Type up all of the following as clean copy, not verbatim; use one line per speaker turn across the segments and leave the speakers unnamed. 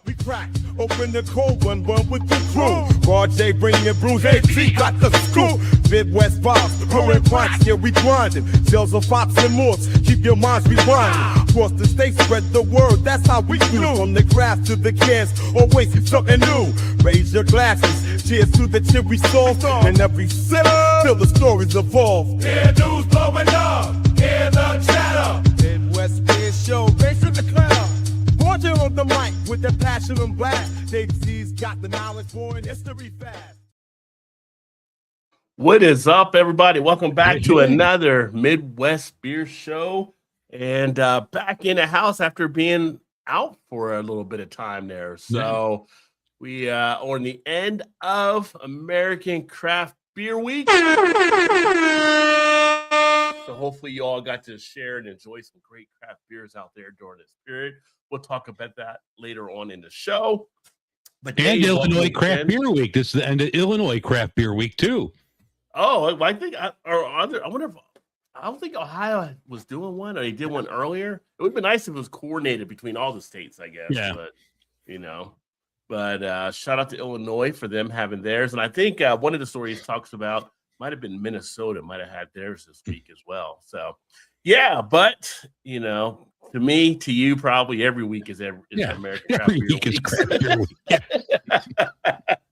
We crack open the cold one with the crew. Rod J bringing brews, AT got the scoop. Midwest vibes, pouring pints, yeah we grinding. Sales of Fox and Morse, keep your minds rewinding. Across the state, spread the word, that's how we do. From the craft to the cans, always something new. Raise your glasses, cheers to the cherry sauce. And every sip, till the stories evolve.
Hear news blowing up, hear the chatter.
Midwest Beer Show, race to the cloud. Born on the mic with the passion and blast. Dave Z's got the knowledge for an history fast.
What is up, everybody? Welcome back to another Midwest Beer Show. And back in the house after being out for a little bit of time there. So we are on the end of American Craft Beer Week. So hopefully you all got to share and enjoy some great craft beers out there during this period. We'll talk about that later on in the show.
But and Illinois Craft Beer Week. This is the end of Illinois Craft Beer Week too.
Oh, I think I wonder if I don't think Ohio was doing one, or they did one earlier. It would be nice if it was coordinated between all the states, I guess.
Yeah.
But shout out to Illinois for them having theirs. And I think one of the stories talks about might have been Minnesota, might have had theirs this week as well. So yeah, but to me, to you, probably every week is American Craft Beer Week.
Is Craft Beer Week.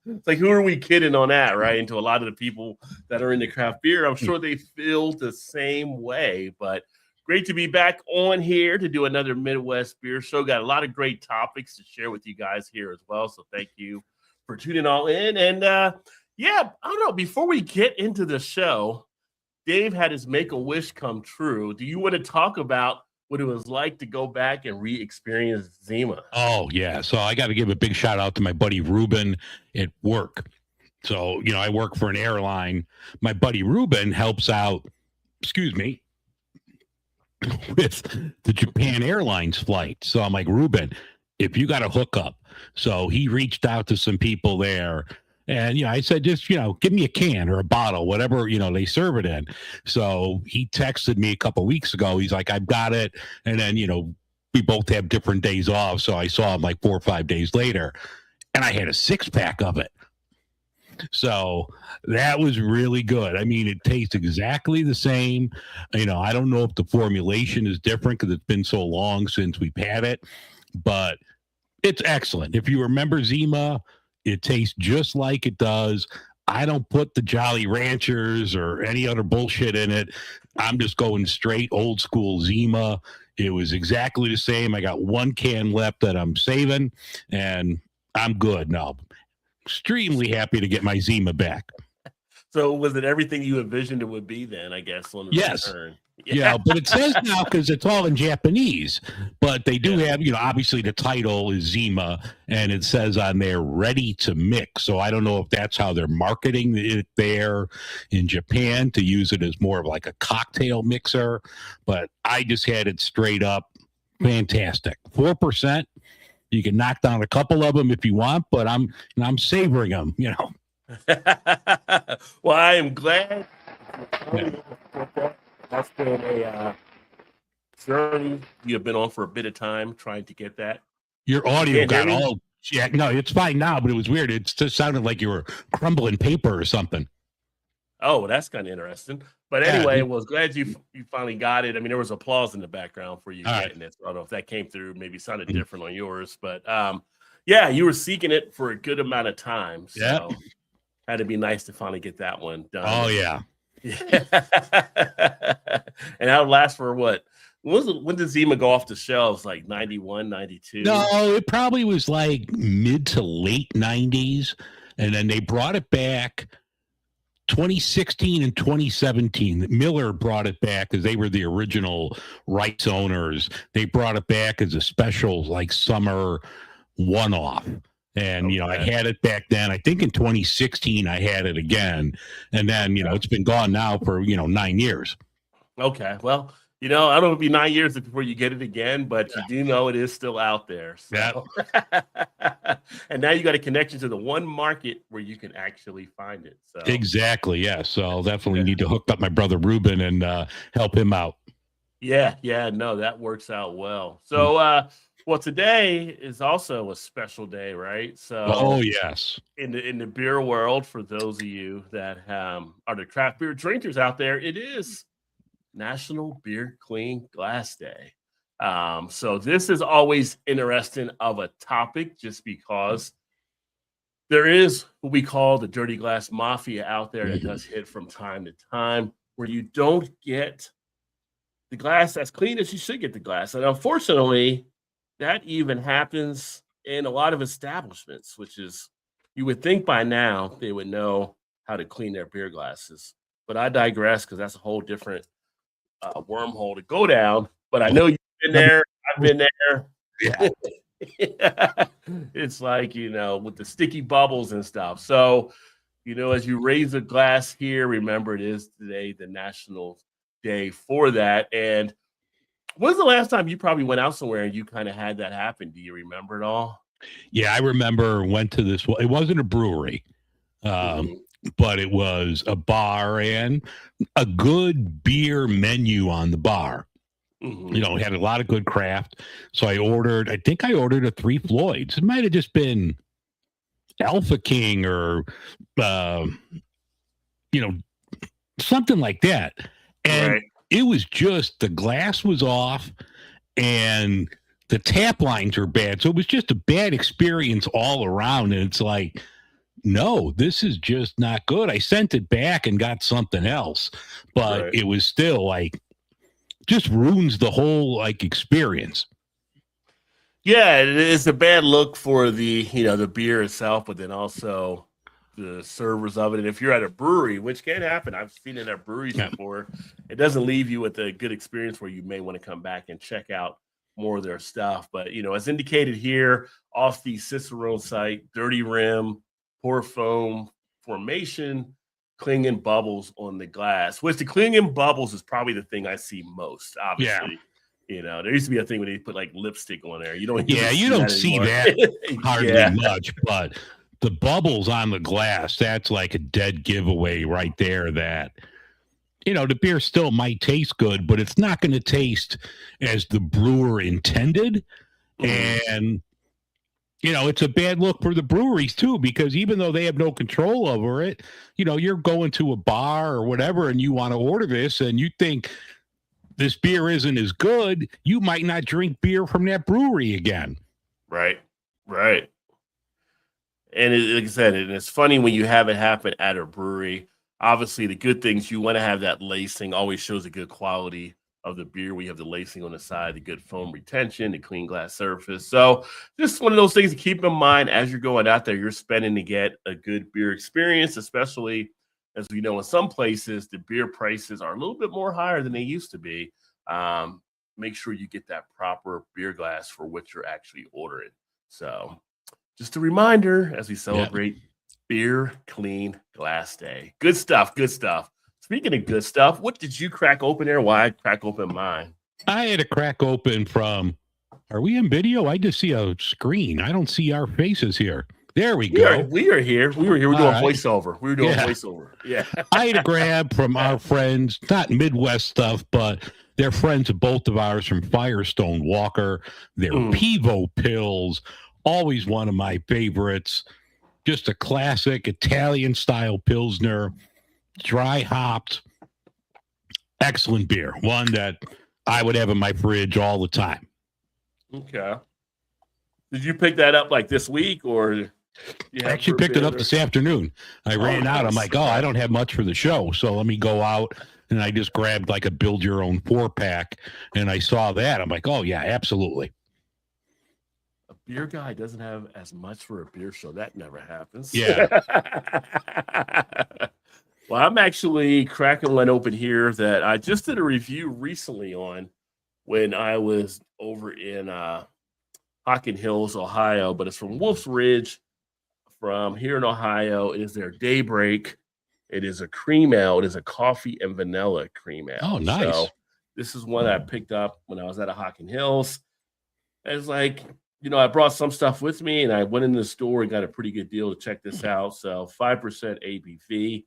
It's like, who are we kidding on that, right? And to a lot of the people that are in the craft beer, I'm sure they feel the same way. But great to be back on here to do another Midwest Beer Show. Got a lot of great topics to share with you guys here as well. So thank you for tuning all in. And I don't know, before we get into the show, Dave had his Make-A-Wish come true. Do you want to talk about what it was like to go back and re-experience Zima?
Oh, yeah. So I got to give a big shout out to my buddy Ruben at work. So, I work for an airline. My buddy Ruben helps out, with the Japan Airlines flight. So I'm like, Ruben, if you got a hookup. So he reached out to some people there. And, I said, just, give me a can or a bottle, whatever, they serve it in. So he texted me a couple of weeks ago. He's like, I've got it. And then, we both have different days off. So I saw him like 4 or 5 days later, and I had a 6-pack of it. So that was really good. I mean, it tastes exactly the same. I don't know if the formulation is different because it's been so long since we've had it, but it's excellent. If you remember Zima, it tastes just like it does. I don't put the Jolly Ranchers or any other bullshit in it. I'm just going straight old school Zima. It was exactly the same. I got 1 can left that I'm saving, and I'm good now. Extremely happy to get my Zima back.
So was it everything you envisioned it would be then, I guess, on the return?
Yeah, but it says now, because it's all in Japanese, but they do have, obviously the title is Zima, and it says on there, ready to mix. So I don't know if that's how they're marketing it there in Japan, to use it as more of like a cocktail mixer, but I just had it straight up. Fantastic. 4%. You can knock down a couple of them if you want, but I'm savoring them,
Well, I am glad. That's been a journey you've been on for a bit of time trying to get that.
Your audio got all... Yeah, no, it's fine now, but it was weird. It just sounded like you were crumbling paper or something.
Oh, that's kind of interesting. But anyway, was glad you finally got it. I mean, there was applause in the background for you getting it. So I don't know if that came through. Maybe sounded different on yours. But, you were seeking it for a good amount of time. So had to be nice to finally get that one done.
Oh, yeah.
And that'll last for what? When did Zima go off the shelves? Like 91, 92?
No, it probably was like mid to late 90s. And then they brought it back 2016 and 2017. Miller brought it back because they were the original rights owners. They brought it back as a special like summer one-off. And, I had it back then. I think in 2016, I had it again. And then, it's been gone now for, 9 years.
Okay. Well, I don't know if it'll be 9 years before you get it again, but you do know it is still out there. So. And now you got a connection to the one market where you can actually find it. So.
Exactly. Yeah. So I'll definitely need to hook up my brother Ruben and help him out.
Yeah. No, that works out well. So, Well, today is also a special day, right? So,
Oh yes.
in the beer world, for those of you that are the craft beer drinkers out there, it is National Beer Clean Glass Day. So this is always interesting of a topic, just because there is what we call the dirty glass mafia out there that does hit from time to time, where you don't get the glass as clean as you should get the glass. And unfortunately, that even happens in a lot of establishments, which is, you would think by now they would know how to clean their beer glasses. But I digress, because that's a whole different wormhole to go down. But I know you've been there. I've been there.
Yeah.
It's like, with the sticky bubbles and stuff. So, as you raise a glass here, remember it is today the national day for that. And when's the last time you probably went out somewhere and you kind of had that happen? Do you remember it all?
Yeah, I remember went to this. It wasn't a brewery, but it was a bar and a good beer menu on the bar. It had a lot of good craft. So I think I ordered a Three Floyds. It might have just been Alpha King or, something like that. And it was just, the glass was off and the tap lines were bad. So it was just a bad experience all around. And it's like, no, this is just not good. I sent it back and got something else, but it was still like, just ruins the whole experience.
Yeah, it's a bad look for the the beer itself, but then also the servers of it. And if you're at a brewery, which can happen, I've seen it at breweries before, it doesn't leave you with a good experience where you may want to come back and check out more of their stuff. But as indicated here off the Cicerone site, dirty rim, pour foam formation, clinging bubbles on the glass, which the clinging bubbles is probably the thing I see most, obviously. Yeah. There used to be a thing where they put lipstick on there. You don't
see that hardly much, but the bubbles on the glass, that's like a dead giveaway right there. That the beer still might taste good, but it's not going to taste as the brewer intended. And it's a bad look for the breweries too, because even though they have no control over it, you're going to a bar or whatever and you want to order this and you think this beer isn't as good, you might not drink beer from that brewery again.
Right. And like I said, and it's funny when you have it happen at a brewery. Obviously, the good things, you want to have that lacing, always shows a good quality of the beer. We have the lacing on the side, the good foam retention, the clean glass surface. So just one of those things to keep in mind as you're going out there. You're spending to get a good beer experience, especially as we know in some places the beer prices are a little bit more higher than they used to be. Make sure you get that proper beer glass for what you're actually ordering. So just a reminder as we celebrate Beer Clean Glass Day. Good stuff. Speaking of good stuff, what did you crack open there? Why I crack open mine?
I had a crack open from, are we in video? I just see a screen. I don't see our faces here. There we go.
We are here. We were doing voiceover. We were doing voiceover. Yeah.
I had a grab from our friends, not Midwest stuff, but they're friends of both of ours from Firestone Walker. Their Pivo Pills, always one of my favorites. Just a classic Italian-style Pilsner. Dry hopped, excellent beer. One that I would have in my fridge all the time.
Okay. Did you pick that up this week, or
I actually picked it up this afternoon? I ran out. I'm like, I don't have much for the show, so let me go out. And I just grabbed a build your own 4-pack, and I saw that. I'm like, oh yeah, absolutely.
A beer guy doesn't have as much for a beer show. That never happens.
Yeah.
Well, I'm actually cracking one open here that I just did a review recently on when I was over in Hocking Hills, Ohio, but it's from Wolf's Ridge from here in Ohio. It is their Daybreak. It is a cream ale. It is a coffee and vanilla cream ale.
Oh, nice. So
this is one I picked up when I was at Hocking Hills. It's like, I brought some stuff with me and I went in the store and got a pretty good deal to check this out. So 5% ABV.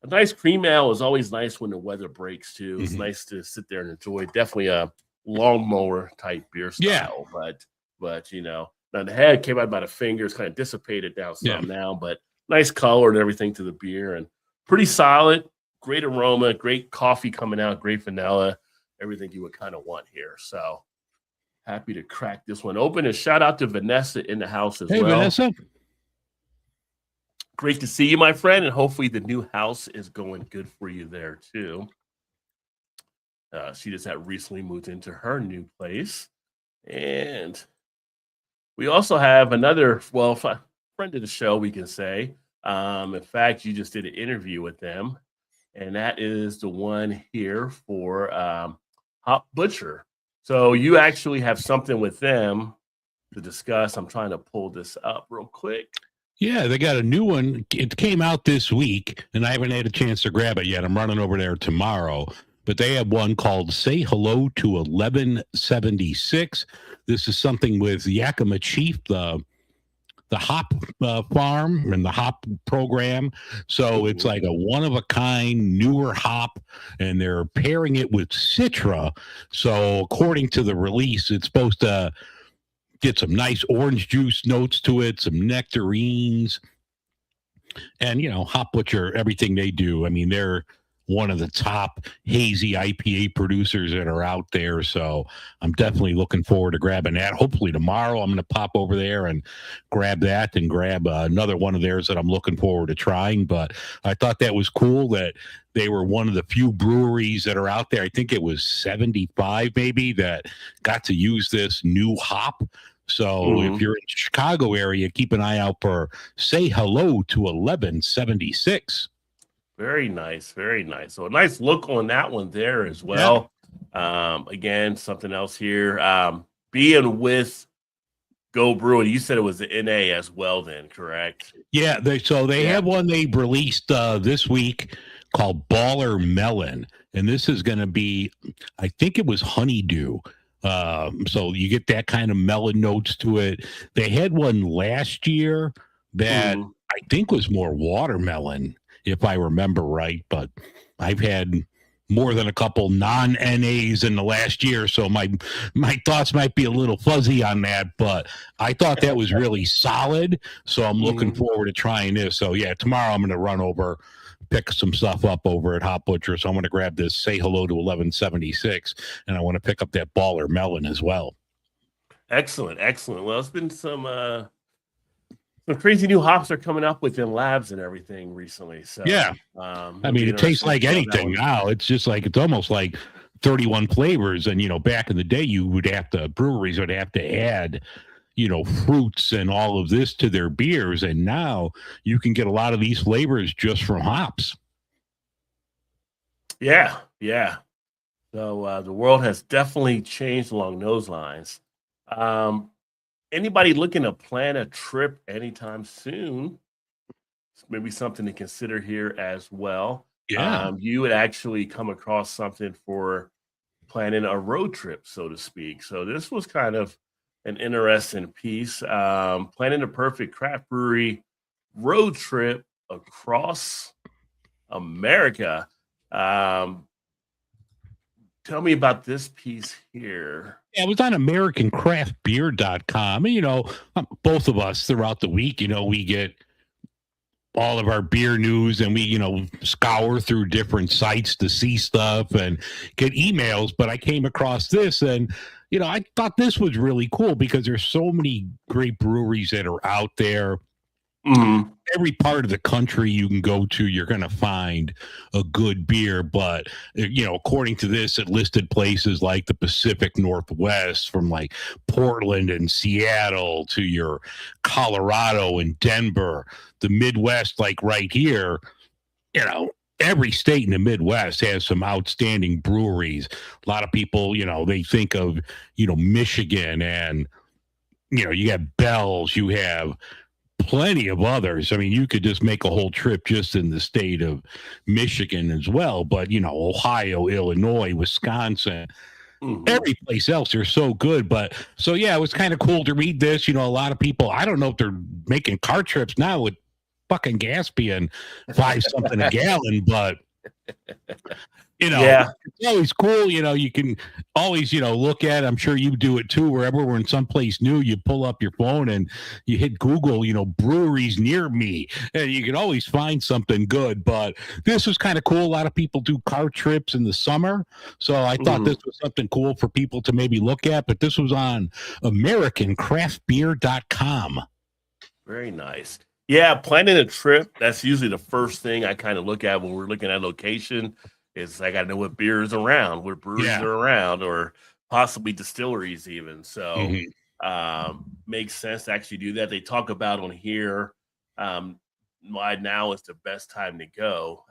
A nice cream ale is always nice when the weather breaks too. It's nice to sit there and enjoy. Definitely a lawnmower type beer style, but but now the head came out by the fingers, kind of dissipated down
Yeah.
some now, but nice color and everything to the beer, and pretty solid. Great aroma, great coffee coming out, great vanilla, everything you would kind of want here. So happy to crack this one open, and shout out to Vanessa in the house as
Hey,
well.
Vanessa.
Great to see you, my friend, and hopefully the new house is going good for you there too. She just had recently moved into her new place, and we also have another, friend of the show, we can say. In fact, you just did an interview with them, and that is the one here for Hop Butcher. So you actually have something with them to discuss. I'm trying to pull this up real quick.
Yeah, they got a new one. It came out this week, and I haven't had a chance to grab it yet. I'm running over there tomorrow. But they have one called Say Hello to 1176. This is something with Yakima Chief, the hop farm and the hop program. So it's like a one-of-a-kind newer hop, and they're pairing it with Citra. So according to the release, it's supposed to get some nice orange juice notes to it, some nectarines, and Hop Butcher, everything they do. I mean, they're one of the top hazy IPA producers that are out there. So I'm definitely looking forward to grabbing that. Hopefully tomorrow I'm going to pop over there and grab that, and grab another one of theirs that I'm looking forward to trying. But I thought that was cool that they were one of the few breweries that are out there. I think it was 75 maybe that got to use this new hop. So if you're in the Chicago area, keep an eye out for Say Hello to 1176.
Very nice, very nice. So a nice look on that one there as well. Yeah. Again, something else here. Being with Go Brewing, you said it was the NA as well then, correct?
Yeah, they have one they released this week called Baller Melon. And this is going to be, I think it was honeydew. So you get that kind of melon notes to it. They had one last year that I think was more watermelon, if I remember right, but I've had more than a couple non-NAs in the last year, so my thoughts might be a little fuzzy on that, but I thought that was really solid, so I'm looking forward to trying this. So yeah, tomorrow I'm going to run over, pick some stuff up over at Hop Butcher, so I'm going to grab this Say Hello to 1176, and I want to pick up that Baller Melon as well.
Excellent. Well, it's been some crazy new hops are coming up within labs and everything recently. So
yeah, I mean, it tastes like anything now. It's just like, it's almost like 31 flavors. And back in the day, breweries would have to add fruits and all of this to their beers, and now you can get a lot of these flavors just from hops.
Yeah. So the world has definitely changed along those lines. Anybody looking to plan a trip anytime soon? Maybe something to consider here as well.
Yeah.
You would actually come across something for planning a road trip, so to speak. So this was kind of an interesting piece. Planning a perfect craft brewery road trip across America. Tell me about this piece here.
Yeah, it was on AmericanCraftBeer.com. Both of us throughout the week, we get all of our beer news, and we, scour through different sites to see stuff and get emails. But I came across this, and, I thought this was really cool because there's so many great breweries that are out there. Every part of the country you can go to, you're going to find a good beer. But, according to this, it listed places like the Pacific Northwest, from like Portland and Seattle to your Colorado and Denver, the Midwest, like right here. Every state in the Midwest has some outstanding breweries. A lot of people, they think of, Michigan, and, you have Bell's, you have plenty of others. I mean, you could just make a whole trip just in the state of Michigan as well. But, Ohio, Illinois, Wisconsin, every place else, they're so good. But so, yeah, it was kind of cool to read this. A lot of people, I don't know if they're making car trips now with fucking gas being $5 something a gallon, but
Yeah.
It's always cool. You can always, look at it. I'm sure you do it too. Wherever we're in someplace new, you pull up your phone and you hit Google, breweries near me, and you can always find something good. But this was kind of cool. A lot of people do car trips in the summer. So I thought this was something cool for people to maybe look at. But this was on AmericanCraftBeer.com.
Very nice. Yeah, planning a trip, that's usually the first thing I kind of look at when we're looking at location. Is I got to know what beer is around, what breweries are around, or possibly distilleries even. So makes sense to actually do that. They talk about on here why now is the best time to go.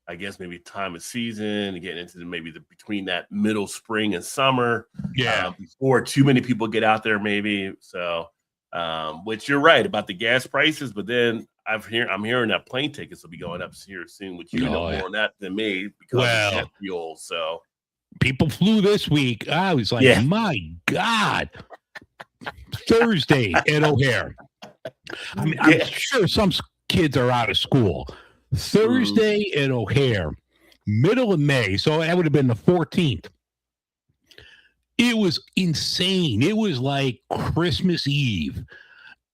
I guess maybe time of season and getting into between that middle spring and summer.
Yeah.
Before too many people get out there maybe. So which you're right about the gas prices, but then I'm hearing that plane tickets will be going up here soon, which you know more on that than me because of jet fuel. So
people flew this week. I was like, my God. Thursday at O'Hare. I mean, I'm sure some kids are out of school. Thursday at O'Hare, middle of May. So that would have been the 14th. It was insane. It was like Christmas Eve.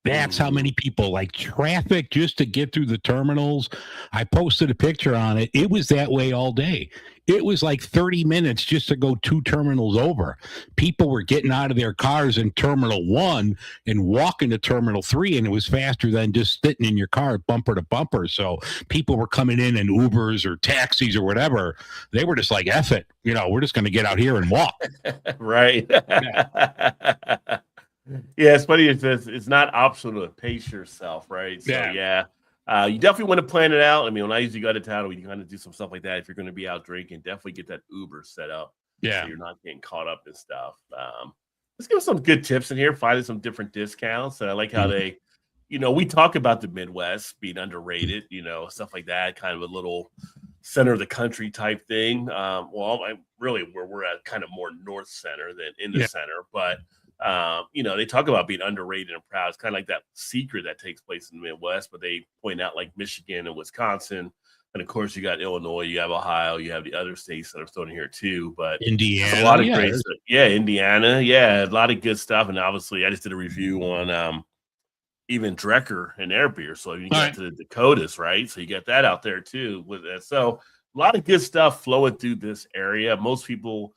That's how many people, like traffic just to get through the terminals. I posted a picture on it. It was that way all day. It was like 30 minutes just to go 2 terminals over. People were getting out of their cars in Terminal 1 and walking to Terminal 3, and it was faster than just sitting in your car bumper to bumper. So people were coming in Ubers or taxis or whatever. They were just like, F it. We're just going to get out here and walk.
Right. Yeah, it's funny. It's not optional to pace yourself, right? So, you definitely want to plan it out. I mean, when I usually go to town, we kind of do some stuff like that. If you're going to be out drinking, definitely get that Uber set up.
Yeah.
So you're not getting caught up in stuff. Let's give some good tips in here, finding some different discounts. And I like how they, we talk about the Midwest being underrated, stuff like that, kind of a little center of the country type thing. Really where we're at kind of more north center than in the center, but they talk about being underrated and proud. It's kind of like that secret that takes place in the Midwest, but they point out like Michigan and Wisconsin. And of course, you got Illinois, you have Ohio, you have the other states that are thrown in here too. But
Indiana,
a lot of great stuff. Yeah, Indiana. Yeah, a lot of good stuff. And obviously, I just did a review on even Drecker and their beer. So you got to the Dakotas, right? So you get that out there too with that. So a lot of good stuff flowing through this area. Most people,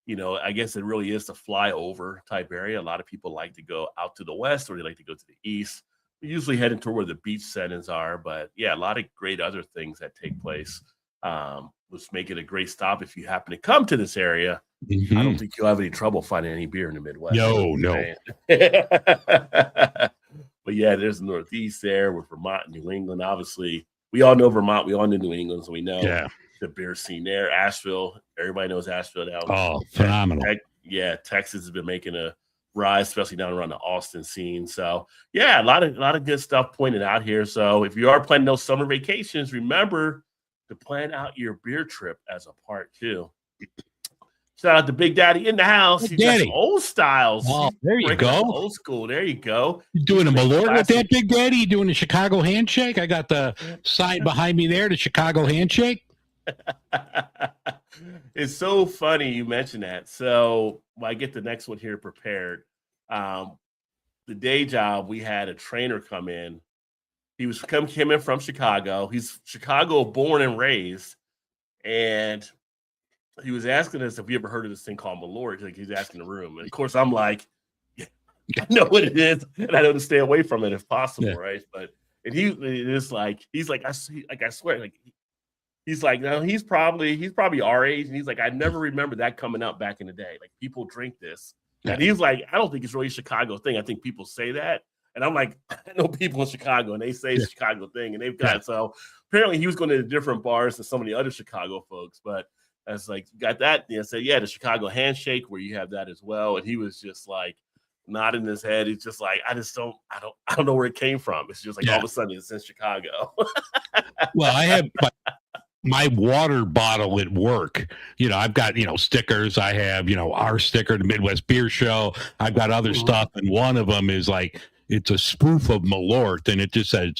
I guess it really is the flyover type area. A lot of people like to go out to the west or they like to go to the east. We're usually heading toward where the beach settings are. But yeah, a lot of great other things that take place. Let's make it a great stop if you happen to come to this area. I don't think you'll have any trouble finding any beer in the Midwest.
No.
But yeah, there's the Northeast there with Vermont and New England. Obviously, we all know Vermont. We all know New England, so we know the beer scene there. Asheville, everybody knows Asheville now.
Oh, phenomenal.
Texas has been making a rise, especially down around the Austin scene. So yeah, a lot of good stuff pointed out here. So if you are planning those summer vacations, remember to plan out your beer trip as a part too. Shout out to Big Daddy in the house. You got some old styles.
Oh, there you go.
Old school. There you go.
You doing a Malort with that, Big Daddy? You doing the Chicago handshake? I got the sign behind me there, the Chicago handshake.
It's so funny you mentioned that. So I get the next one here prepared. The day job, we had a trainer come in. He came in from Chicago. He's Chicago born and raised. And he was asking us if we ever heard of this thing called Malort. Like he's asking the room. And of course, I'm like, yeah, I know what it is. And I know to stay away from it if possible, right? But and he's like, I swear, like he's like, no, he's probably our age. And he's like, I never remember that coming out back in the day. Like people drink this. Yeah. And he's like, I don't think it's really a Chicago thing. I think people say that. And I'm like, I know people in Chicago and they say it's a Chicago thing. And they've got so apparently he was going to different bars than some of the other Chicago folks. But I was like, you got that? And I said, yeah, the Chicago handshake where you have that as well. And he was just like nodding his head. He's just like, I don't know where it came from. It's just like all of a sudden it's in Chicago.
Well, I have my water bottle at work. I've got, stickers. I have, our sticker, the Midwest Beer Show. I've got other stuff. And one of them is like, it's a spoof of Malort and it just says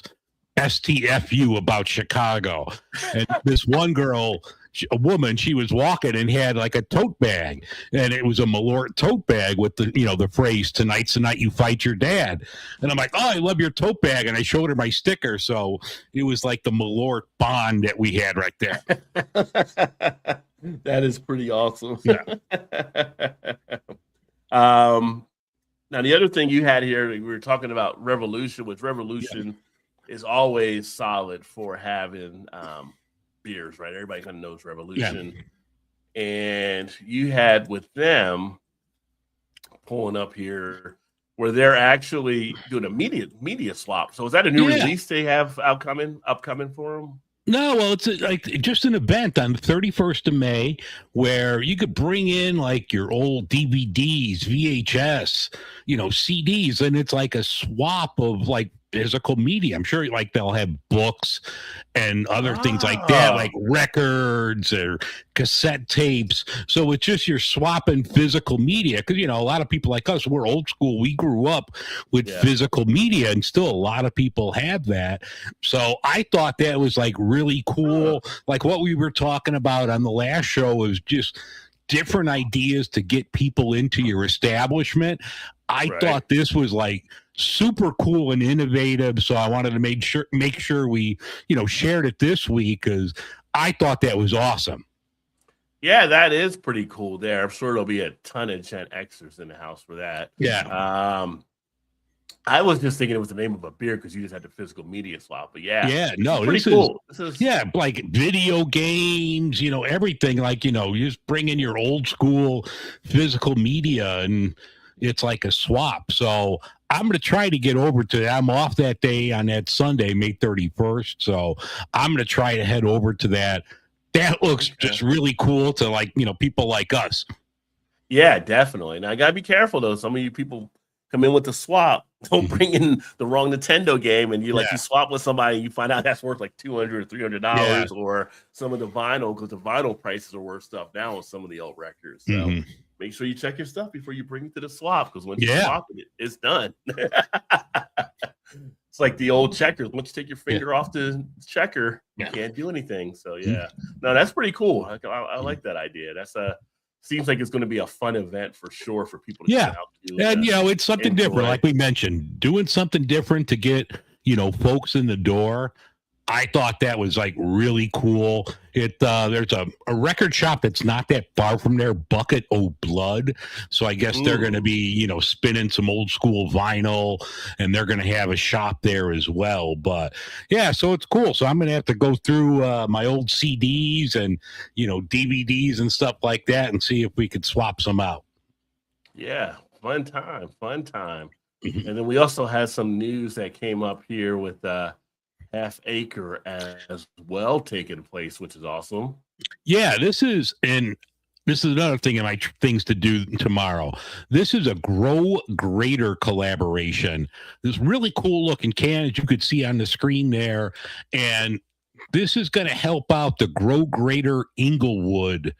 STFU about Chicago. And this one girl, a woman, she was walking and had like a tote bag, and it was a Malort tote bag with the phrase "Tonight's the night you fight your dad." And I'm like, "Oh, I love your tote bag," and I showed her my sticker. So it was like the Malort bond that we had right there.
That is pretty awesome.
Yeah.
Now the other thing you had here, we were talking about Revolution, which Revolution is always solid for having beers, right? Everybody kind of knows Revolution. Yeah. And you had with them pulling up here where they're actually doing a media swap. So is that a new release they have upcoming for them?
No, well, it's like just an event on the 31st of May where you could bring in like your old DVDs, VHS, CDs, and it's like a swap of like physical media. I'm sure like they'll have books and other things like that, like records or cassette tapes. So it's just you're swapping physical media because, a lot of people like us, we're old school. We grew up with physical media, and still a lot of people have that. So I thought that was like really cool. Like what we were talking about on the last show was just different ideas to get people into your establishment. I thought this was like super cool and innovative. So I wanted to make sure we, shared it this week because I thought that was awesome.
Yeah, that is pretty cool there. I'm sure there'll be a ton of Gen Xers in the house for that.
Yeah.
I was just thinking it was the name of a beer because you just had the physical media swap. But
no,
pretty cool.
Like video games, everything. Like, you just bring in your old school physical media and it's like a swap. So I'm going to try to get over to that. I'm off that day on that Sunday, May 31st. So I'm going to try to head over to that. That looks just really cool to like, people like us. Yeah,
definitely. Now I got to be careful though. Some of you people come in with the swap. Don't bring in the wrong Nintendo game and you swap with somebody and you find out that's worth like $200 or $300 or some of the vinyl because the vinyl prices are worth stuff now on some of the old records. So make sure you check your stuff before you bring it to the swap because when you swap it, it's done. It's like the old checkers. Once you take your finger off the checker, you can't do anything. So no, that's pretty cool. I like that idea. That's seems like it's going to be a fun event for sure for people to come out to.
And it's something different, like we mentioned, doing something different to get folks in the door. I thought that was like really cool. There's a record shop that's not that far from there, Bucket O' Blood. So I guess they're going to be, spinning some old school vinyl and they're going to have a shop there as well. But so it's cool. So I'm going to have to go through my old CDs and, DVDs and stuff like that and see if we could swap some out.
Yeah. Fun time. And then we also had some news that came up here with, Half Acre as well taking place, which is awesome.
Yeah, this is another thing in my things to do tomorrow. This is a Grow Greater collaboration. This really cool looking can, as you could see on the screen there, and this is going to help out the Grow Greater Inglewood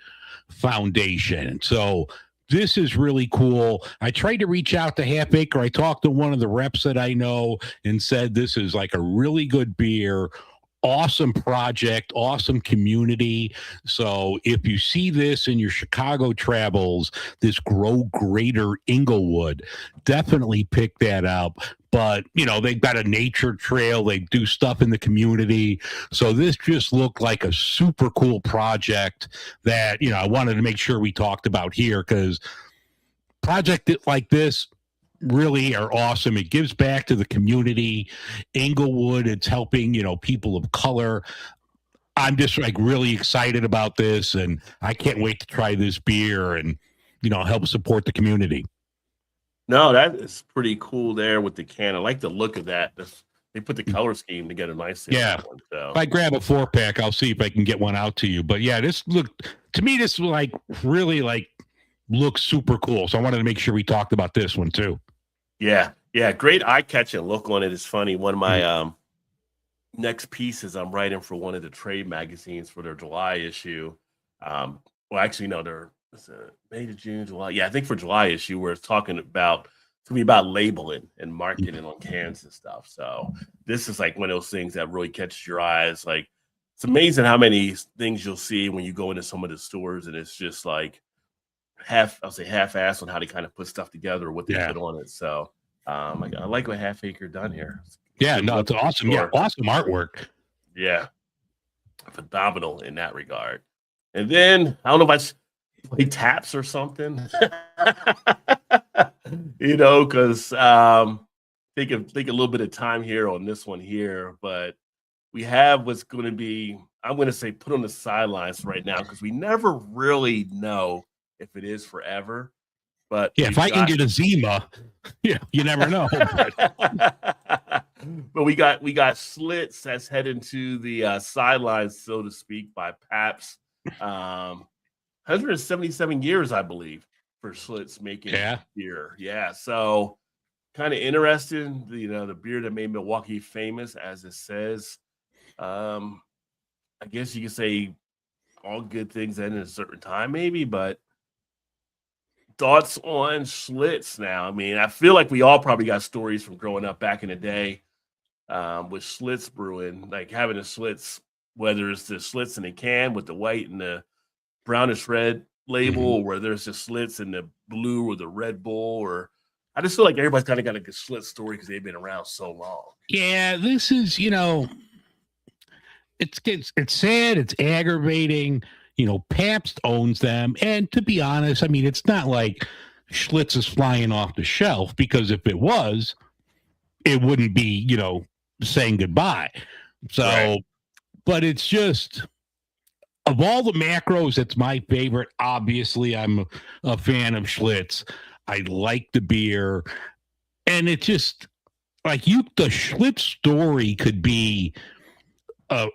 Foundation. So this is really cool. I tried to reach out to Half Acre. I talked to one of the reps that I know and said this is like a really good beer, awesome project, awesome community. So if you see this in your Chicago travels, this Grow Greater Inglewood, definitely pick that up. But, they've got a nature trail. They do stuff in the community. So this just looked like a super cool project that, I wanted to make sure we talked about here because projects like this really are awesome. It gives back to the community. Inglewood, it's helping, people of color. I'm just like really excited about this and I can't wait to try this beer and, help support the community.
No, that is pretty cool there with the can. I like the look of that. They put the color scheme together nicely.
Yeah.
One, so.
If I grab a 4-pack, I'll see if I can get one out to you. But this like really like looks super cool. So I wanted to make sure we talked about this one too.
Yeah. Great eye-catching look on it. It's funny. One of my next pieces I'm writing for one of the trade magazines for their July issue. Well, actually, no, they're May to June, July. Yeah, I think for July issue where it's talking about to be about labeling and marketing on cans and stuff. So this is like one of those things that really catches your eyes. Like, it's amazing how many things you'll see when you go into some of the stores, and it's just like half-assed on how they kind of put stuff together, what they put on it. So I like what Half Acre done here.
It's awesome. Yeah, awesome artwork.
Yeah, phenomenal in that regard. And then I don't know if I play taps or something, because take a little bit of time here on this one here, but we have what's going to be, I'm going to say, put on the sidelines right now, because we never really know if it is forever. But
if I can get a Zima, you never know.
But we got Schlitz that's heading to the sidelines, so to speak, by Pabst. 177 years, I believe, for Schlitz making beer. Yeah, so kind of interesting. The beer that made Milwaukee famous, as it says. I guess you could say all good things end at a certain time, maybe, but thoughts on Schlitz now? I mean, I feel like we all probably got stories from growing up back in the day with Schlitz brewing, like having a Schlitz, whether it's the Schlitz in the can with the white and the brownish red label, or whether it's the Schlitz in the blue or the Red Bull, or I just feel like everybody's kind of got a good Schlitz story because they've been around so long.
Yeah, this is, it's sad, it's aggravating. Pabst owns them, and to be honest, I mean, it's not like Schlitz is flying off the shelf, because if it was, it wouldn't be, saying goodbye. So, but it's just, of all the macros, it's my favorite. Obviously, I'm a fan of Schlitz. I like the beer, and it just like the Schlitz story could be a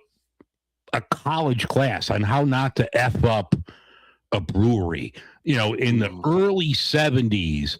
college class on how not to F up a brewery. In the early 70s,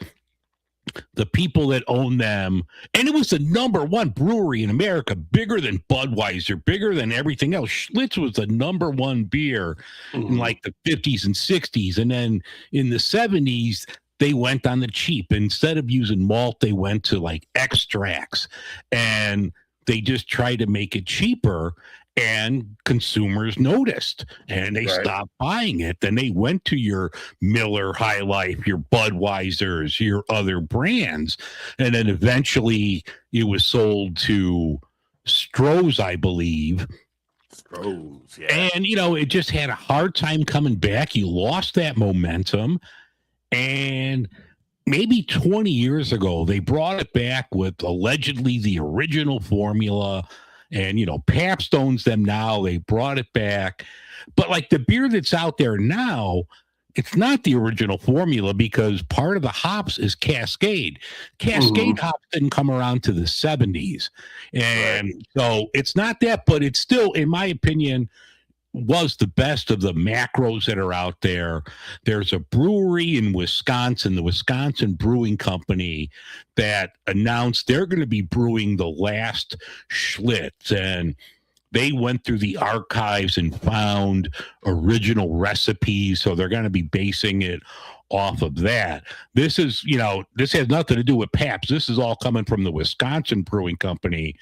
the people that owned them, and it was the number one brewery in America, bigger than Budweiser, bigger than everything else. Schlitz was the number one beer in like the 50s and 60s. And then in the 70s, they went on the cheap. Instead of using malt, they went to like extracts, and they just tried to make it cheaper. And consumers noticed, and they stopped buying it. Then they went to your Miller High Life, your Budweisers, your other brands. And then eventually it was sold to Stroh's, I believe.
Stroh's, yeah.
And, it just had a hard time coming back. You lost that momentum. And maybe 20 years ago, they brought it back with allegedly the original formula. And, Pabst owns them now. They brought it back. But like the beer that's out there now, it's not the original formula, because part of the hops is Cascade. Cascade hops didn't come around to the 70s. And so it's not that, but it's still, in my opinion, was the best of the macros that are out there. There's a brewery in Wisconsin, the Wisconsin Brewing Company, that announced they're going to be brewing the last Schlitz, and they went through the archives and found original recipes, so they're going to be basing it off of that. This is, this has nothing to do with Pabst. This is all coming from the Wisconsin Brewing Company,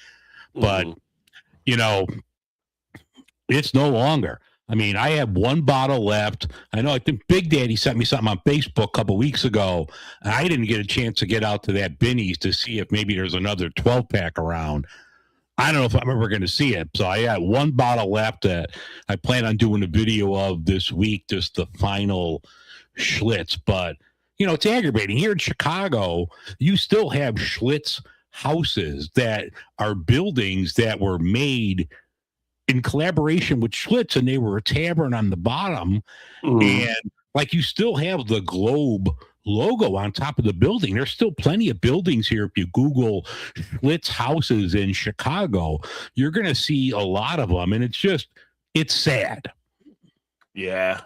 but it's no longer. I mean, I have one bottle left. I know, I think Big Daddy sent me something on Facebook a couple weeks ago. I didn't get a chance to get out to that Binny's to see if maybe there's another 12-pack around. I don't know if I'm ever going to see it. So I got one bottle left that I plan on doing a video of this week, just the final Schlitz. But, it's aggravating. Here in Chicago, you still have Schlitz houses that are buildings that were made in collaboration with Schlitz, and they were a tavern on the bottom. And like, you still have the globe logo on top of the building. There's still plenty of buildings here. If you Google Schlitz houses in Chicago, you're going to see a lot of them. And it's sad.
Yeah.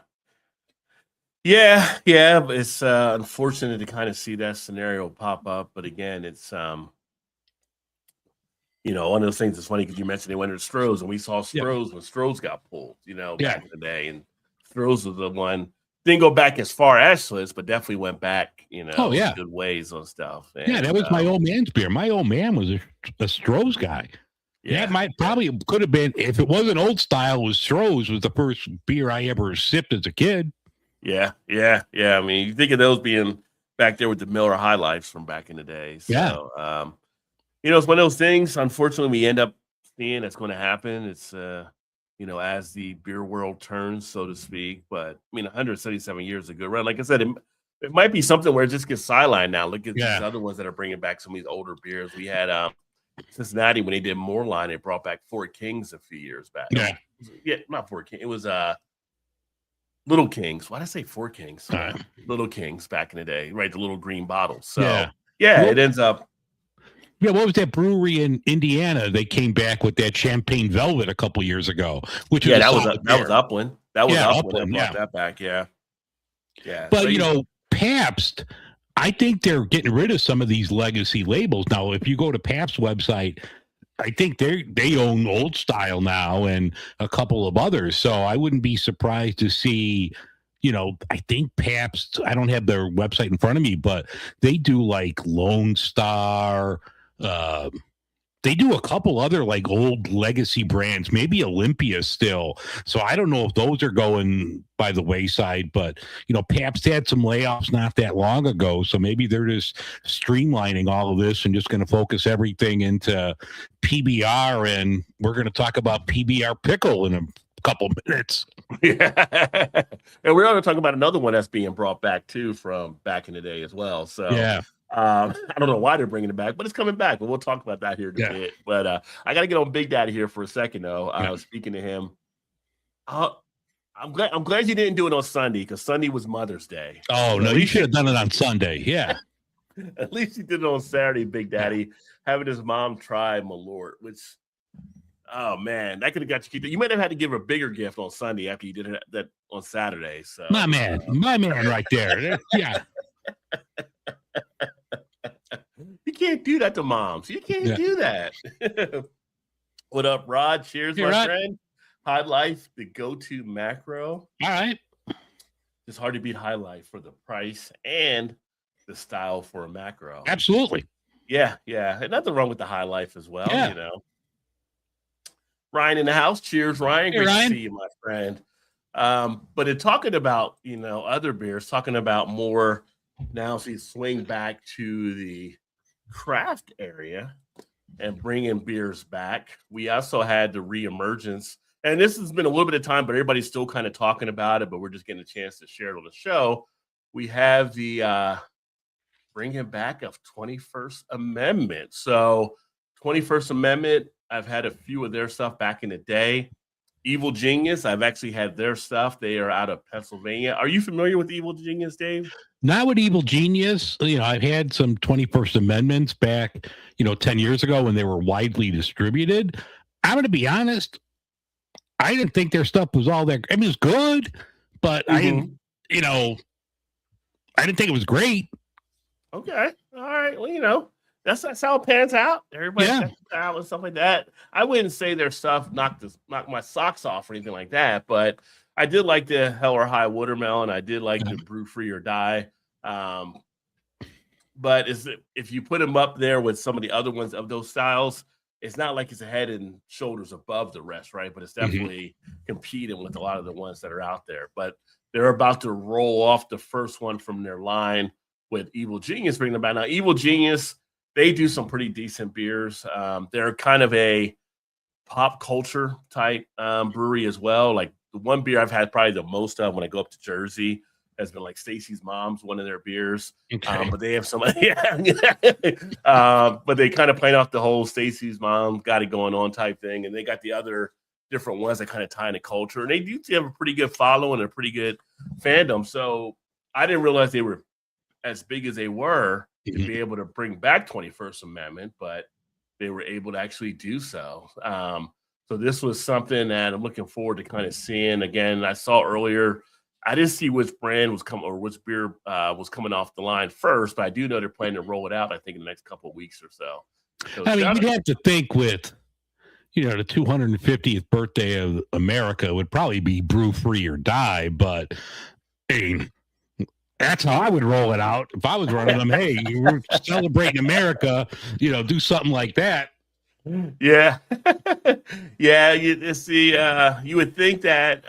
It's unfortunate to kind of see that scenario pop up. But again, it's, one of those things that's funny because you mentioned they went to Stroh's, and we saw Stroh's when Stroh's got pulled, back in the day. And Stroh's was the one didn't go back as far as Swiss, but definitely went back,
Oh, yeah.
good ways on stuff. And,
Yeah, that was my old man's beer. My old man was a Stroh's guy. Yeah, it might probably could have been, if it wasn't old style, was Stroh's was the first beer I ever sipped as a kid.
Yeah. I mean, you think of those being back there with the Miller High Lifes from back in the day. So, it's one of those things, unfortunately, we end up seeing that's going to happen. It's, as the beer world turns, so to speak. But, I mean, 177 years is a good run. Like I said, it might be something where it just gets sidelined now. Look at these other ones that are bringing back some of these older beers. We had Cincinnati, when they did Moorline, they brought back Four Kings a few years back. Yeah, not Four Kings. It was Little Kings. Why did I say Four Kings? Little Kings back in the day, right? The little green bottles. So, it ends up.
Yeah, what was that brewery in Indiana? They came back with that Champagne Velvet a couple years ago, which was
that was Upland. That was Upland. That brought that back. Yeah.
But Pabst, I think they're getting rid of some of these legacy labels now. If you go to Pabst's website, I think they own Old Style now and a couple of others. So I wouldn't be surprised to see. I think Pabst, I don't have their website in front of me, but they do like Lone Star. They do a couple other like old legacy brands, maybe Olympia still. So I don't know if those are going by the wayside, but Pabst had some layoffs not that long ago. So maybe they're just streamlining all of this and just going to focus everything into PBR. And we're going to talk about PBR Pickle in a couple minutes.
Yeah. And we're going to talk about another one that's being brought back too from back in the day as well. So I don't know why they're bringing it back, but it's coming back. But we'll talk about that here in a bit. But I got to get on Big Daddy here for a second, though. Speaking to him, I'm glad you didn't do it on Sunday, because Sunday was Mother's Day.
Oh, no, you should have done it on Sunday. Yeah.
At least you did it on Saturday, Big Daddy, having his mom try Malort, which, oh, man, that could have got you kicked. You might have had to give her a bigger gift on Sunday after you did that on Saturday. So
my man right there. Yeah.
You can't do that to moms. You can't do that. What up, Rod? Cheers, my friend. High Life, the go-to macro.
All right.
It's hard to beat High Life for the price and the style for a macro.
Absolutely.
Yeah. And nothing wrong with the High Life as well, Ryan in the house. Cheers, Ryan.
Hey,
Great
Ryan.
to see you, my friend. But in talking about, other beers, talking about more now, so you swing back to the craft area and bringing beers back. We also had the reemergence, and this has been a little bit of time, but everybody's still kind of talking about it, but we're just getting a chance to share it on the show. We have the bringing back of 21st Amendment. So 21st Amendment, I've had a few of their stuff back in the day. Evil Genius, I've actually had their stuff. They are out of Pennsylvania. Are you familiar with Evil Genius, Dave?
Not with Evil Genius. I've had some 21st Amendments back, 10 years ago when they were widely distributed. I'm going to be honest. I didn't think their stuff was all that. I mean, it was good, but I didn't think it was great.
Okay. All right. Well, that's how it pans out. Everybody checks it out and stuff like that. I wouldn't say their stuff knocked my socks off or anything like that, but I did like the Hell or High Watermelon. I did like the Brew Free or Die. But if you put them up there with some of the other ones of those styles, it's not like it's a head and shoulders above the rest, right? But it's definitely competing with a lot of the ones that are out there. But they're about to roll off the first one from their line with Evil Genius bringing them back. Now, Evil Genius, they do some pretty decent beers. They're kind of a pop culture type brewery as well. Like the one beer I've had probably the most of when I go up to Jersey has been like Stacy's Mom's, one of their beers.
Okay.
But they have some, but they kind of playing off the whole Stacy's Mom got it going on type thing. And they got the other different ones that kind of tie into culture. And they do have a pretty good following and a pretty good fandom. So I didn't realize they were as big as they were to be able to bring back 21st Amendment, but they were able to actually do so. So this was something that I'm looking forward to kind of seeing. Again, I saw earlier, I didn't see which brand was coming or which beer was coming off the line first, but I do know they're planning to roll it out, I think, in the next couple of weeks or so.
I mean, you'd have to think with, the 250th birthday of America would probably be Brew Free or Die, but mean, that's how I would roll it out if I was running them. Hey, we're celebrating America, do something like that.
Yeah. Yeah, you would think that,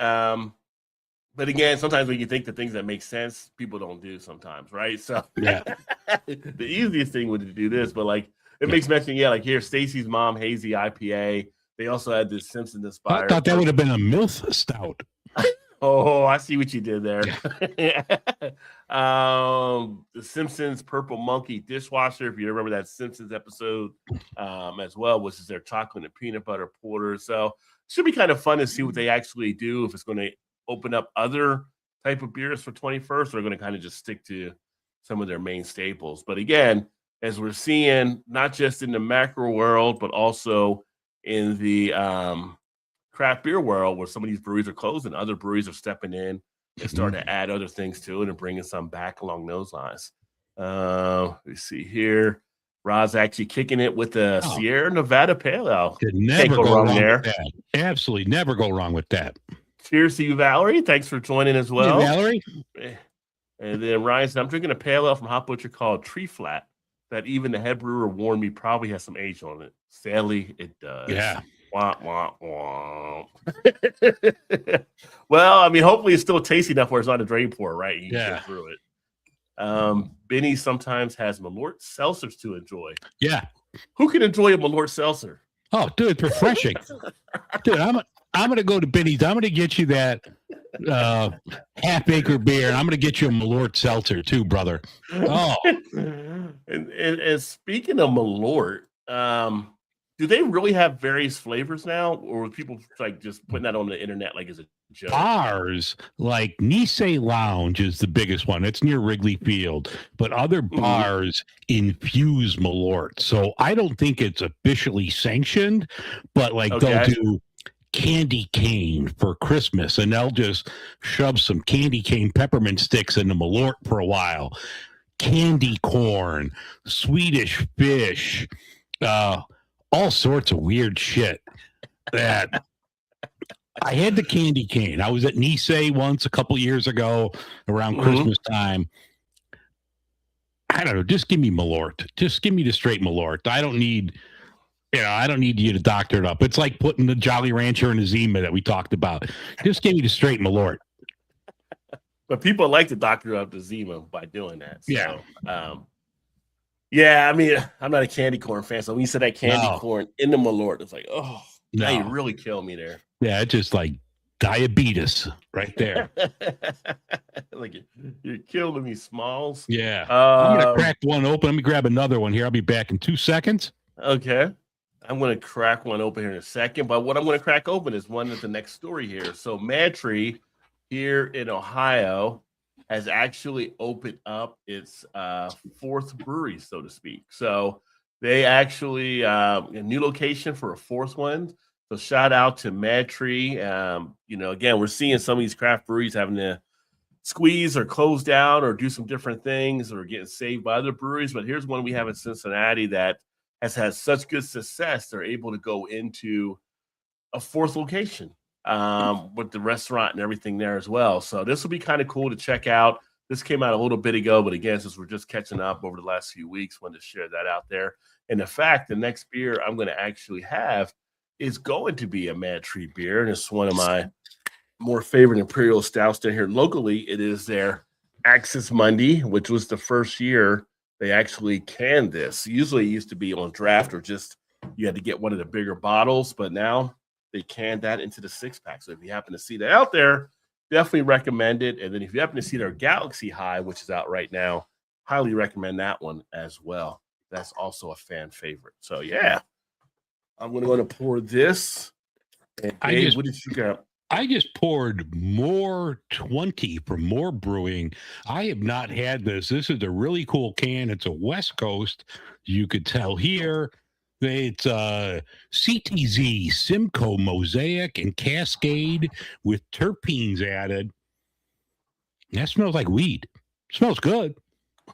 but again, sometimes when you think the things that make sense, people don't do sometimes, right? So
Yeah.
the easiest thing would to do this, but like it makes mention, like here, Stacy's Mom Hazy IPA. They also had this Simpsons
I
inspired.
thought that would have been a MILF stout.
Oh, I see what you did there. The Simpsons Purple Monkey dishwasher, if you remember that Simpsons episode, as well, which is their chocolate and peanut butter porter. So it should be kind of fun to see what they actually do, if it's going to open up other type of beers for 21st, or they're going to kind of just stick to some of their main staples. But again, as we're seeing, not just in the macro world, but also in the craft beer world, where some of these breweries are closing, other breweries are stepping in and starting to add other things to it and bringing some back along those lines. Let's see here. Rod's actually kicking it with the Sierra Nevada Pale Ale.
Could never go wrong there. With that. Absolutely never go wrong with that.
Cheers to you, Valerie. Thanks for joining as well.
Hey, Valerie.
And then Ryan said, I'm drinking a pale ale from Hot Butcher called Tree Flat that even the head brewer warned me probably has some age on it. Sadly, it does.
Yeah.
Wah, wah, wah. Well, I mean, hopefully it's still tasty enough where it's not a drain pour, right? You can get through it. Benny sometimes has Malort seltzers to enjoy.
Yeah.
Who can enjoy a Malort seltzer?
Oh, dude, it's refreshing. Dude, I'm going to go to Benny's. I'm going to get you that half-acre beer, and I'm going to get you a Malort seltzer too, brother. Oh.
And speaking of Malort, do they really have various flavors now, or are people like just putting that on the internet like as a joke?
Bars like Nice Lounge is the biggest one. It's near Wrigley Field, but other bars infuse Malort. So I don't think it's officially sanctioned, but like they'll do candy cane for Christmas, and they'll just shove some candy cane peppermint sticks into Malort for a while. Candy corn, Swedish fish, all sorts of weird shit. That I had the candy cane. I was at Nice once a couple years ago around Christmas time. I don't know. Just give me Malort. Just give me the straight Malort. I don't need you to doctor it up. It's like putting the Jolly Rancher in a Zima that we talked about. Just give me the straight Malort.
But people like to doctor up the Zima by doing that. So,
yeah.
Yeah, I mean, I'm not a candy corn fan. So when you said that candy corn in the Malort, it's like, now you really kill me there.
Yeah, it's just like diabetes right there.
Like you're killing me, Smalls.
Yeah. I'm going to crack one open. Let me grab another one here. I'll be back in 2 seconds.
Okay. I'm going to crack one open here in a second. But what I'm going to crack open is one of the next story here. So Mantry here in Ohio has actually opened up its fourth brewery, so to speak. So they actually a new location for a fourth one. So shout out to Mantry. Again, we're seeing some of these craft breweries having to squeeze or close down or do some different things or getting saved by other breweries. But here's one we have in Cincinnati that has had such good success. They're able to go into a fourth location with the restaurant and everything there as well. So this will be kind of cool to check out. This came out a little bit ago, but again, since we're just catching up over the last few weeks, wanted to share that out there. And in fact, the next beer I'm going to actually have is going to be a Mantry beer, and it's one of my more favorite Imperial stouts down here locally. It is their Axis Monday, which was the first year they actually canned this. Usually it used to be on draft or just you had to get one of the bigger bottles, but now they canned that into the 6-pack. So if you happen to see that out there, definitely recommend it. And then if you happen to see their Galaxy High, which is out right now, highly recommend that one as well. That's also a fan favorite. So yeah, I'm going to pour this. And Dave, what did you got?
I just poured more 20 from More Brewing. I have not had this. This is a really cool can. It's a West Coast. You could tell here. It's CTZ, Simcoe, Mosaic, and Cascade with terpenes added. That smells like weed. Smells good.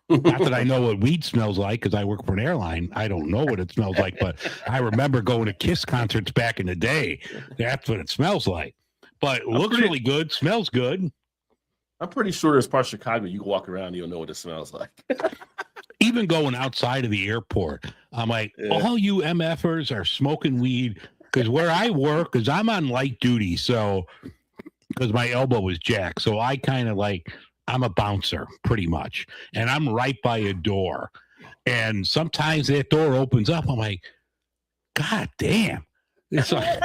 Not that I know what weed smells like because I work for an airline. I don't know what it smells like, but I remember going to Kiss concerts back in the day. That's what it smells like. But it looks really good. Smells good.
I'm pretty sure there's parts of Chicago you can walk around, you'll know what it smells like.
Even going outside of the airport, I'm like, all you MFers are smoking weed. Because where I work, because I'm on light duty, so because my elbow was jacked, so I kind of like, I'm a bouncer pretty much, and I'm right by a door, and sometimes that door opens up. I'm like, God damn! It's like,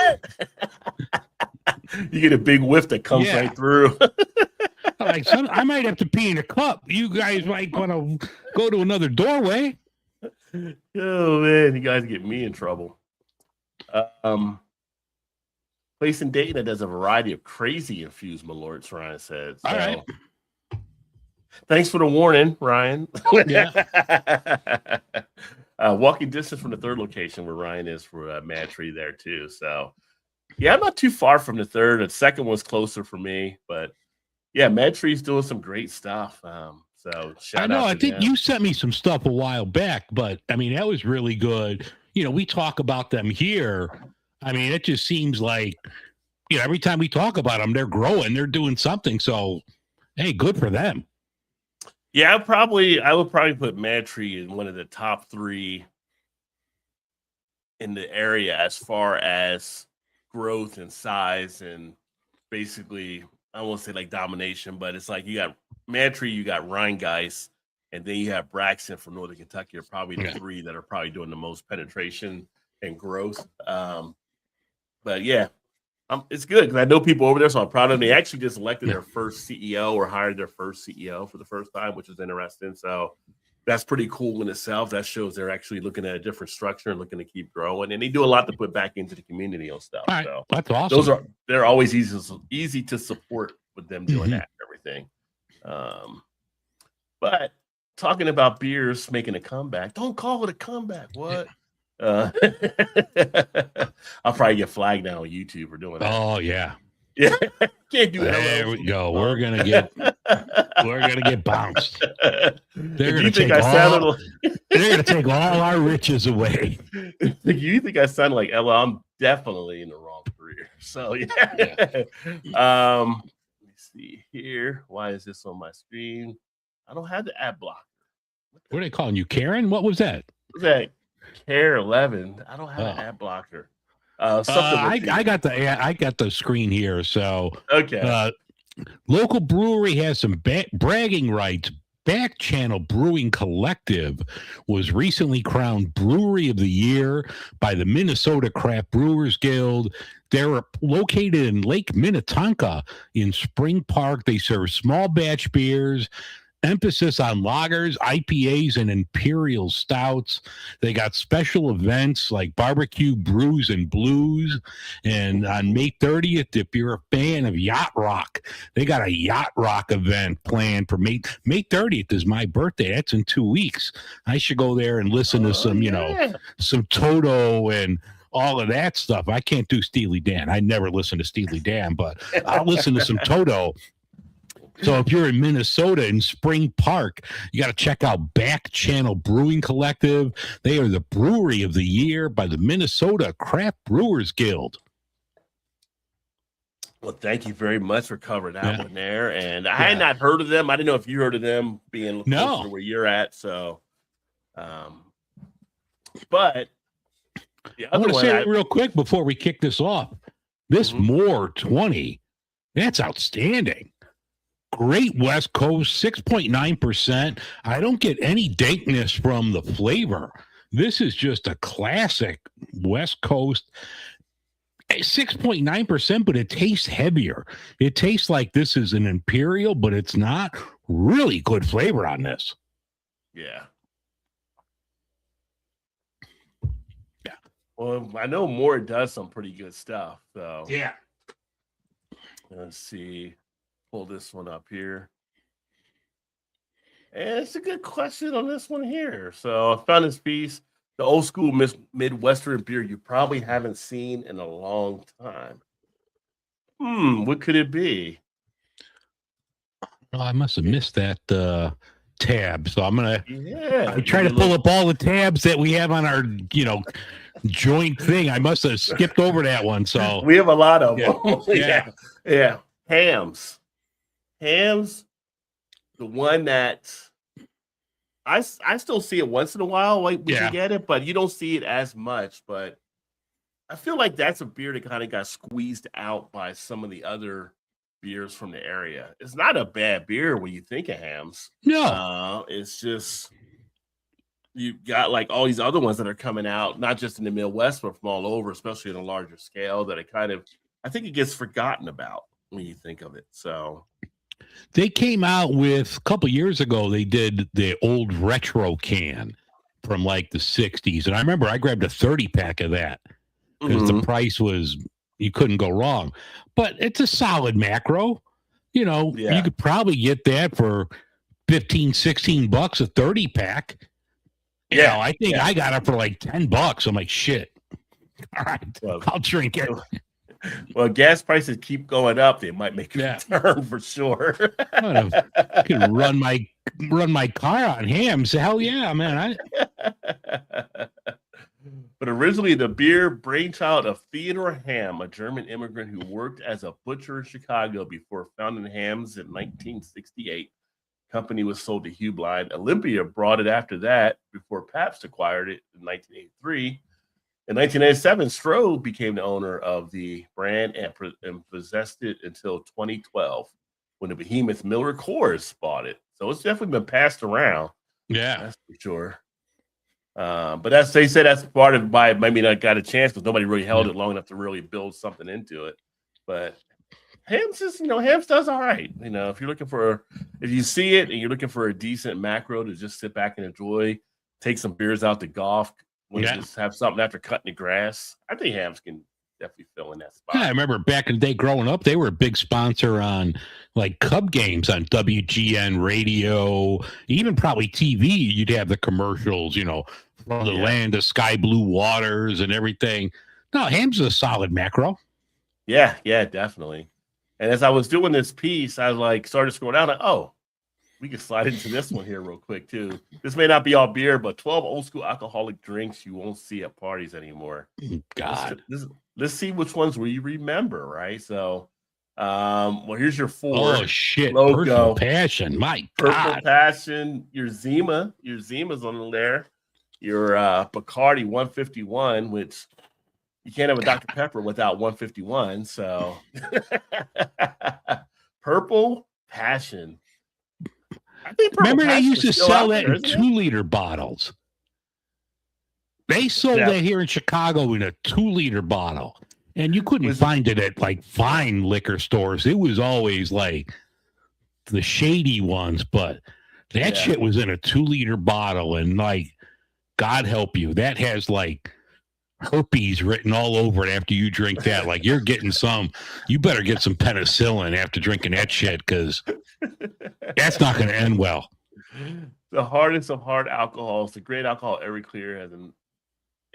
you get a big whiff that comes right through.
Like, I might have to pee in a cup. You guys might want to go to another doorway.
Oh man, you guys get me in trouble. Place in Dayton that does a variety of crazy infused malorts, Ryan said. So,
all right.
Thanks for the warning, Ryan.
Yeah.
Walking distance from the third location where Ryan is for Mad Tree there too. So, yeah, I'm not too far from the third. The second one's closer for me, but yeah, Mad Tree's doing some great stuff. So shout
I know.
out to
I think
them.
you sent me some stuff a while back, but I mean that was really good. You know, we talk about them here. I mean, it just seems like, you know, every time we talk about them, they're growing, they're doing something. So, hey, good for them.
Yeah, I would probably put Mad Tree in one of the top 3 in the area as far as growth and size and basically, I won't say like domination, but it's like you got Mad Tree, you got Rheingeist, and then you have Braxton from Northern Kentucky are probably the 3 that are probably doing the most penetration and growth. But yeah, it's good because I know people over there, so I'm proud of them. They actually just elected their first CEO or hired their first CEO for the first time, which is interesting. So that's pretty cool in itself. That shows they're actually looking at a different structure and looking to keep growing. And they do a lot to put back into the community and stuff.
Right.
So
that's awesome.
They're always easy to support with them doing that and everything. But talking about beers making a comeback, don't call it a comeback. What? I'll probably get flagged now on YouTube for doing that.
Oh yeah.
Yeah. Can't do that.
There we go. We're gonna get bounced. They're gonna take all our riches away.
You think I sound like Ella? I'm definitely in the wrong career. So yeah. Let me see here. Why is this on my screen? I don't have the ad blocker.
What are they calling you, Karen? What was that?
What's that? Care 11. I don't have an ad blocker.
I got the screen here. So
okay.
Local brewery has some bragging rights. Back Channel Brewing Collective was recently crowned Brewery of the Year by the Minnesota Craft Brewers Guild. They're located in Lake Minnetonka in Spring Park. They serve small batch beers, emphasis on lagers, IPAs, and imperial stouts. They got special events like barbecue brews and blues. And on May 30th, if you're a fan of yacht rock, they got a yacht rock event planned for May 30th is my birthday. That's in 2 weeks. I should go there and listen to some, some Toto and all of that stuff. I can't do Steely Dan. I never listen to Steely Dan, but I'll listen to some Toto. So if you're in Minnesota in Spring Park, you got to check out Back Channel Brewing Collective. They are the Brewery of the Year by the Minnesota Craft Brewers Guild.
Well, thank you very much for covering that one there. And I had not heard of them. I didn't know if you heard of them being closer to where you're at. So, but
I want to say it real quick before we kick this off. This Moore 20, that's outstanding. Great West Coast, 6.9%. I don't get any dankness from the flavor. This is just a classic West Coast, 6.9%, but it tastes heavier. It tastes like this is an imperial, but it's not. Really good flavor on this.
Yeah. Yeah. Well, I know Moore does some pretty good stuff. So
yeah.
Let's see. Pull this one up here. And it's a good question on this one here. So I found this piece, the old school Midwestern beer you probably haven't seen in a long time. What could it be?
Oh, I must have missed that tab. So I'm going
to
I try to pull up all the tabs that we have on our, joint thing. I must have skipped over that one. So
we have a lot of them. Yeah. Hams. Ham's the one that I still see it once in a while. Like we can get it, but you don't see it as much. But I feel like that's a beer that kind of got squeezed out by some of the other beers from the area. It's not a bad beer when you think of Ham's.
No,
it's just you got like all these other ones that are coming out, not just in the Midwest, but from all over, especially on a larger scale. That it kind of, I think it gets forgotten about when you think of it. So
they came out with a couple years ago. They did the old retro can from like the 60s, and I remember I grabbed a 30-pack of that because the price was, you couldn't go wrong. But it's a solid macro. You know, you could probably get that for 15, 16 bucks a 30-pack. You know, I think I got it for like $10. I'm like, shit. All right, I'll drink it.
Well, gas prices keep going up. They might make a return for sure.
I can run my car on Ham's. Hell yeah, man.
But originally, the beer brainchild of Theodore Ham, a German immigrant who worked as a butcher in Chicago before founding Ham's in 1968. Company was sold to Hugh Blind. Olympia brought it after that before Pabst acquired it in 1983. In 1987, Strode became the owner of the brand and possessed it until 2012 when the behemoth Miller Coors bought it. So it's definitely been passed around.
Yeah,
that's for sure. But that's, they said that's part of why it maybe not got a chance because nobody really held it long enough to really build something into it. But Ham's just, Ham's does all right. If you're looking for, if you see it and you're looking for a decent macro to just sit back and enjoy, take some beers out to golf, just have something after cutting the grass, I think Ham's can definitely fill in that spot.
Yeah, I remember back in the day growing up, they were a big sponsor on like Cub games on WGN radio, even probably TV. You'd have the commercials, from the land of sky blue waters and everything. No, Ham's is a solid macro.
Yeah, definitely. And as I was doing this piece, I started scrolling down, oh, we can slide into this one here real quick too. This may not be all beer, but 12 old school alcoholic drinks you won't see at parties anymore.
God.
Let's see which ones we remember, right? So, here's your 4.
Oh shit!
Logo.
Purple Passion, my
Purple
God.
Passion. Your Zima's on there. Your Bacardi 151, which you can't have a Dr. Pepper without 151. So, Purple Passion. I think
remember they used to sell that in 2-liter bottles. They sold that here in Chicago in a 2-liter bottle, and you couldn't find it at like fine liquor stores. It was always like the shady ones, but that shit was in a 2-liter bottle, and like, God help you, that has like herpes written all over it after you drink that. Like, you're getting you better get some penicillin after drinking that shit, because that's not going to end well.
The hardest of hard alcohols, the great alcohol Everclear has an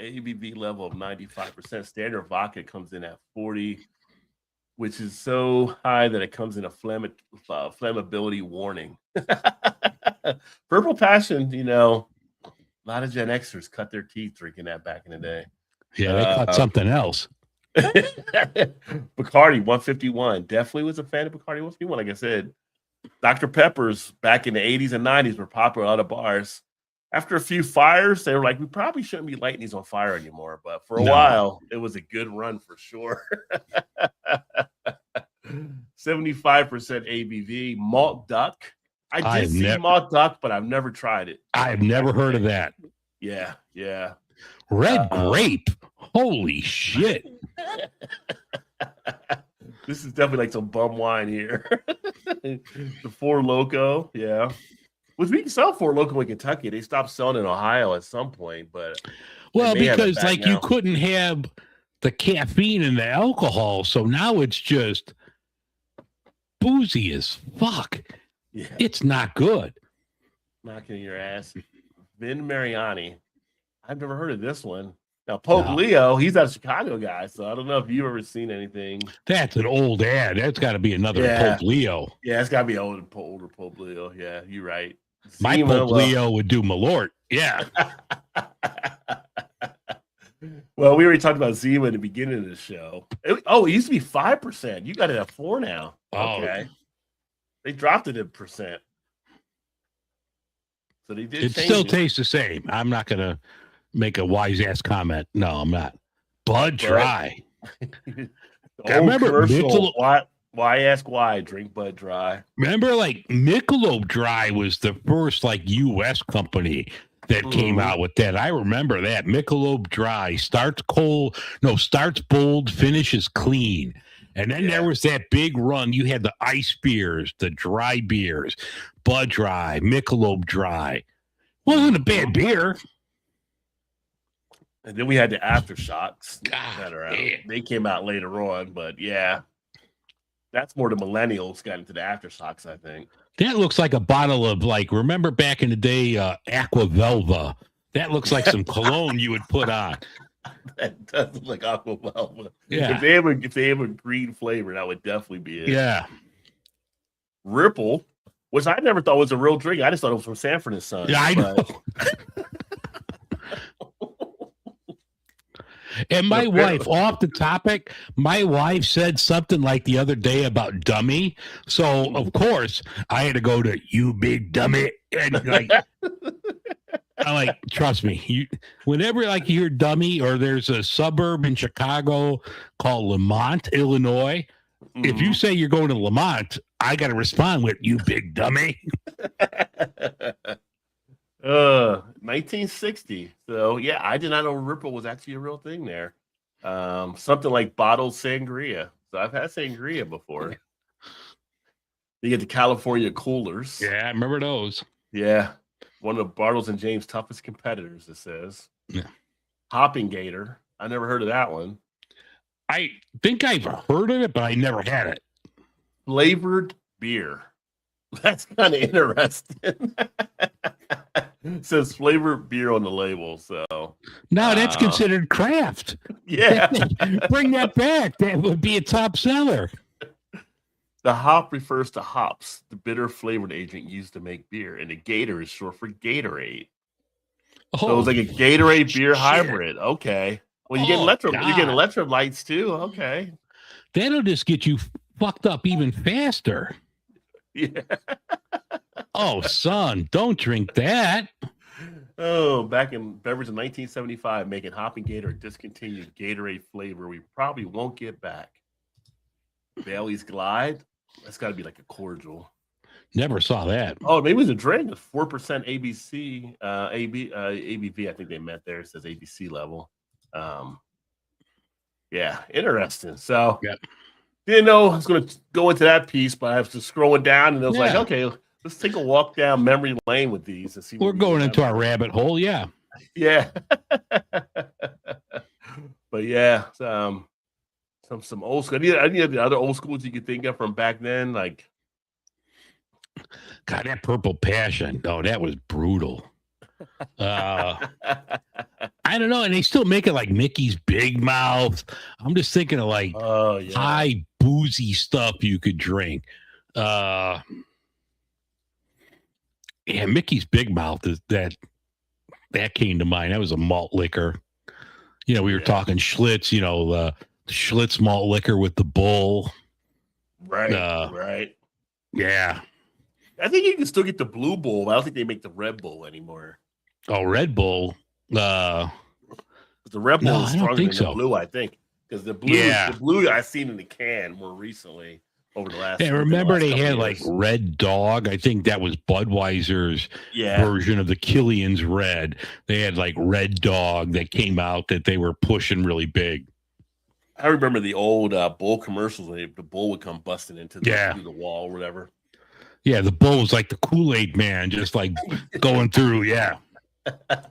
ABV level of 95%. Standard vodka comes in at 40, which is so high that it comes in a flammability warning. Purple Passion, a lot of Gen Xers cut their teeth drinking that back in the day.
Yeah, they cut something else.
Bacardi 151. Definitely was a fan of Bacardi 151. Like I said, Dr. Peppers back in the 80s and 90s were popular out of bars. After a few fires, they were like, we probably shouldn't be lighting these on fire anymore. But for a while, it was a good run for sure. 75% ABV. Malt Duck. I did see Malt Duck, but I've never tried it.
I've never heard of that.
Yeah.
Red Grape. Holy shit.
This is definitely like some bum wine here. The Four Loko, yeah. Which we can sell Four Loko in Kentucky. They stopped selling in Ohio at some point, but
because like you couldn't have the caffeine and the alcohol, so now it's just boozy as fuck. Yeah. It's not good.
Knocking your ass. Vin Mariani. I've never heard of this one. Now, Pope Leo, he's not a Chicago guy, so I don't know if you've ever seen anything.
That's an old ad. That's got to be another Pope Leo.
Yeah, it's got to be older Pope Leo. Yeah, you're right.
My Pope Leo would do Malort. Yeah.
Well, we already talked about Zima in the beginning of the show. It used to be 5%. You got it at 4 now.
Oh.
Okay. They dropped it in percent. So they did.
It still tastes the same. I'm not gonna make a wise ass comment. No, I'm not. Bud Dry.
The
I
old
remember
commercial.
Michelob-
Why ask why? Drink Bud Dry.
Remember, like Michelob Dry was the first like U.S. company that came out with that. I remember that Michelob Dry starts cold, no, starts bold, finishes clean. And then there was that big run. You had the ice beers, the dry beers, Bud Dry, Michelob Dry. Wasn't a bad beer.
And then we had the aftershocks
God,
that are out.
damn.
They came out later on, but yeah, that's more the millennials got into the aftershocks, I think.
That looks like a bottle of like. Remember back in the day, Aqua Velva. That looks like some cologne you would put on.
That does look like Aqua Velva.
Yeah.
If they have a green flavor, that would definitely be it.
Yeah.
Ripple, which I never thought was a real drink. I just thought it was from Sanford and Son.
Yeah, I know. And my wife, off the topic, my wife said something like the other day about dummy. So of course I had to go to you big dummy. And like I'm like, trust me, whenever like you hear dummy or there's a suburb in Chicago called Lamont, Illinois, if you say you're going to Lamont, I gotta respond with you big dummy.
1960. So yeah, I did not know Ripple was actually a real thing there. Something like bottled sangria. So I've had sangria before. You get the California coolers.
Yeah, I remember those.
Yeah. One of Bartles and James' toughest competitors, it says.
Yeah.
Hopping Gator. I never heard of that one.
I think I've heard of it, but I never had it.
Flavored beer. That's kind of interesting. It says flavored beer on the label. So
no, that's considered craft.
Yeah.
Bring that back. That would be a top seller.
The hop refers to hops, the bitter flavored agent used to make beer, and the Gator is short for Gatorade. So it was like a Gatorade beer hybrid. Okay. Well, you get you're getting electrolytes too. Okay.
That'll just get you fucked up even faster.
Yeah.
Oh, son, don't drink that.
Oh, back in beverage in 1975, making Hopping Gator a discontinued Gatorade flavor we probably won't get back. Bailey's Glide. That's got to be like a cordial.
Never saw that.
Oh, maybe it was a drink. It's 4% ABC, ABV. I think they meant there. It says ABC level. Yeah, interesting. So, didn't know I was going to go into that piece, but I was just scrolling down, and I was like, okay, let's take a walk down memory lane with these and see.
We're going into our rabbit hole. Yeah.
Yeah. But yeah, some old school. Any of the other old schools you could think of from back then, like.
God, that Purple Passion. Oh, that was brutal. I don't know. And they still make it like Mickey's Big Mouth. I'm just thinking of like high boozy stuff you could drink. Yeah, Mickey's Big Mouth is that came to mind. That was a malt liquor. You know, we were talking Schlitz, you know, the Schlitz malt liquor with the bull.
Right. Right.
Yeah.
I think you can still get the Blue Bull. I don't think they make the Red Bull anymore.
Oh, Red Bull.
The Red Bull is stronger than the Blue, I think. Because the blue I've seen in the can more recently over the last.
Yeah, remember they had like Red Dog. I think that was Budweiser's version of the Killian's Red. They had like Red Dog that came out that they were pushing really big.
I remember the old Bull commercials when the Bull would come busting into through the wall or whatever.
Yeah, the Bull was like the Kool-Aid man, just like going through. Yeah.
A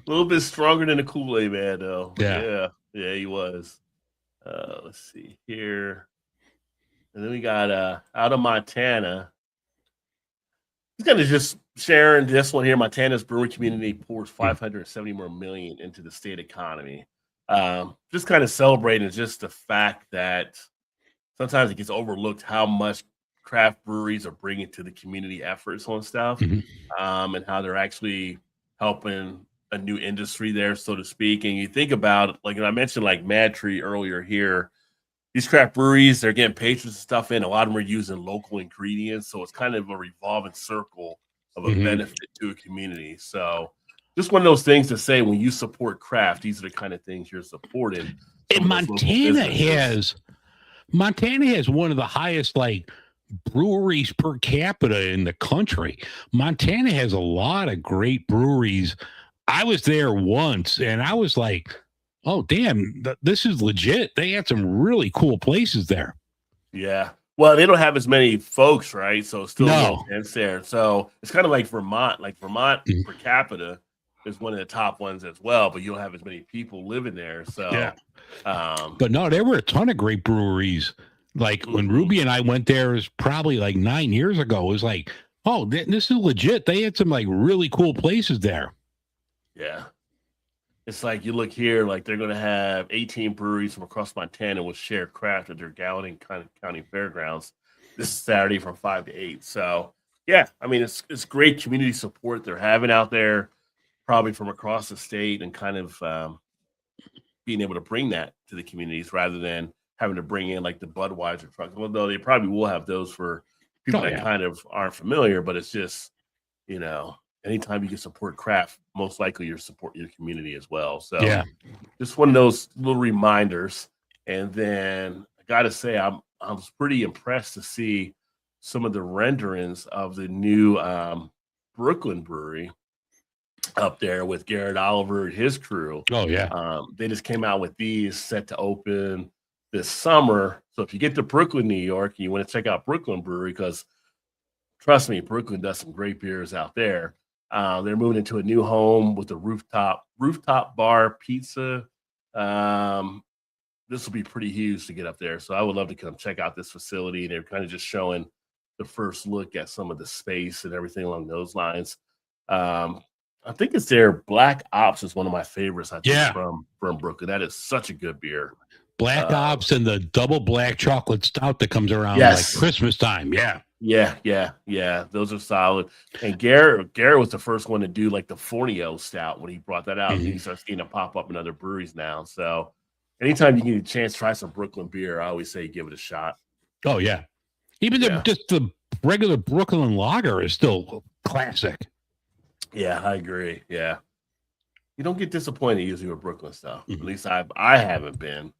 little bit stronger than the Kool-Aid man, though.
Yeah,
he was. Let's see here. And then we got out of Montana. He's kind of just sharing this one here. Montana's brewery community pours 570 more million into the state economy. Just kind of celebrating just the fact that sometimes it gets overlooked how much craft breweries are bringing to the community efforts on stuff, and how they're actually helping a new industry there, so to speak. And you think about, like I mentioned, like Mad Tree earlier here, these craft breweries, they're getting patrons and stuff in. A lot of them are using local ingredients, so it's kind of a revolving circle of a benefit to a community. So just one of those things to say, when you support craft, these are the kind of things you're supporting.
And Montana has one of the highest like breweries per capita in the country. Montana has a lot of great breweries. I was there once and I was like, oh, damn, this is legit. They had some really cool places there.
Yeah. Well, they don't have as many folks, right? So it's still
No.
intense there. So it's kind of like Vermont. Like Vermont per capita is one of the top ones as well, but you don't have as many people living there. So,
yeah. But no, there were a ton of great breweries. Like when Ruby and I went there, it was probably like 9 years ago. It was like, oh, this is legit. They had some like really cool places there.
Yeah. It's like you look here, like they're going to have 18 breweries from across Montana will share craft at their Gallatin County Fairgrounds this Saturday from 5 to 8. So, yeah, I mean, it's great community support they're having out there, probably from across the state, and kind of being able to bring that to the communities rather than having to bring in like the Budweiser trucks. Although they probably will have those for people that kind of aren't familiar, but it's just, anytime you can support craft, most likely you're supporting your community as well. So just one of those little reminders. And then I got to say, I was pretty impressed to see some of the renderings of the new Brooklyn brewery up there with Garrett Oliver and his crew.
Oh, yeah.
They just came out with these set to open this summer. So if you get to Brooklyn, New York, and you want to check out Brooklyn Brewery, because trust me, Brooklyn does some great beers out there. They're moving into a new home with a rooftop bar, pizza. This will be pretty huge to get up there. So I would love to come check out this facility. They're kind of just showing the first look at some of the space and everything along those lines. I think it's their Black Ops is one of my favorites. I think from Brooklyn. That is such a good beer.
Black Ops and the double black chocolate stout that comes around like Christmas time. Yeah.
Yeah. Those are solid. And Garrett was the first one to do like the Fornio stout when he brought that out. And you start seeing it pop up in other breweries now. So anytime you get a chance to try some Brooklyn beer, I always say give it a shot.
Oh, yeah. Even just the regular Brooklyn lager is still classic.
Yeah, I agree. Yeah. You don't get disappointed usually with Brooklyn stuff. At least I haven't been.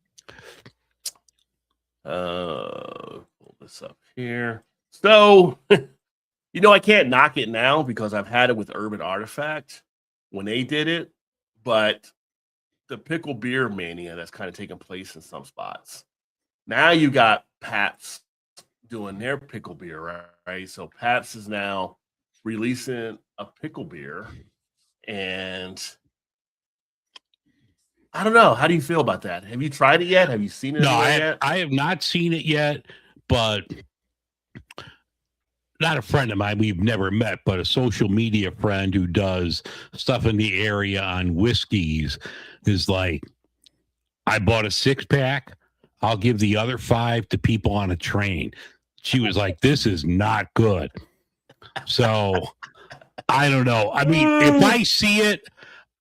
Pull this up here. So, I can't knock it now because I've had it with Urban Artifact when they did it, but the pickle beer mania that's kind of taken place in some spots. Now you got Pabst doing their pickle beer, right? So Pabst is now releasing a pickle beer, and I don't know. How do you feel about that? Have you tried it yet? Have you seen it yet?
I have not seen it yet, but not a friend of mine we've never met, but a social media friend who does stuff in the area on whiskeys is like, I bought a 6-pack. I'll give the other 5 to people on a train. She was like, this is not good. So I don't know. I mean, if I see it,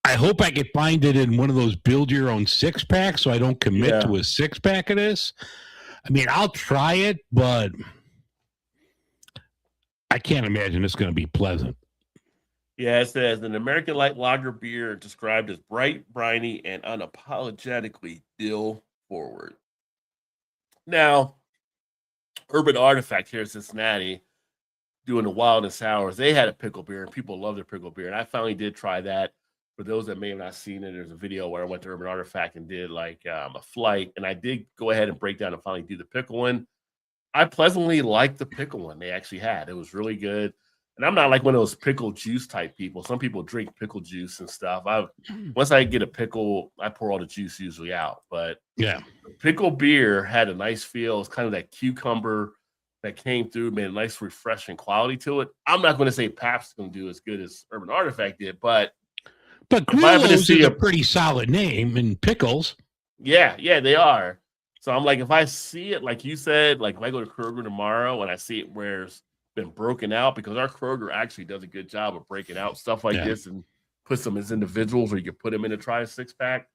I hope I can find it in one of those build your own 6-packs so I don't commit to a 6-pack of this. I mean, I'll try it, but I can't imagine it's going to be pleasant.
Yeah, it says an American light lager beer described as bright, briny, and unapologetically dill forward. Now, Urban Artifact here in Cincinnati doing the Wild and Sours, they had a pickle beer, and people love their pickle beer. And I finally did try that. For those that may have not seen it, there's a video where I went to Urban Artifact and did like a flight, and I did go ahead and break down and finally do the pickle one. I pleasantly liked the pickle one they actually had. It was really good. And I'm not like one of those pickle juice type people. Some people drink pickle juice and stuff. Once I get a pickle, I pour all the juice usually out. But
yeah,
pickle beer had a nice feel. It's kind of that cucumber that came through, made a nice refreshing quality to it. I'm not going to say Pabst is going to do as good as Urban Artifact did, but
Grillo's is a pretty solid name in pickles.
Yeah, they are. So I'm like, if I see it, like you said, like if I go to Kroger tomorrow and I see it where it's been broken out, because our Kroger actually does a good job of breaking out stuff like this and puts them as individuals, or you can put them in a try 6-pack.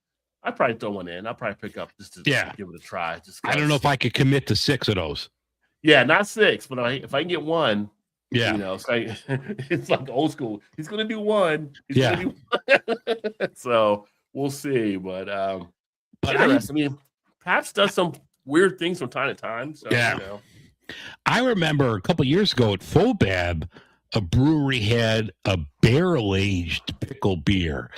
I'd probably throw one in. I'll probably pick up just to give it a try.
I don't know if I could commit to 6 of those.
Yeah, not 6, but if I can get one,
yeah,
it's like old school. He's gonna do one. So we'll see. But interesting. I mean, Pabst does some weird things from time to time. So
I remember a couple years ago at Fobab, a brewery had a barrel-aged pickle beer,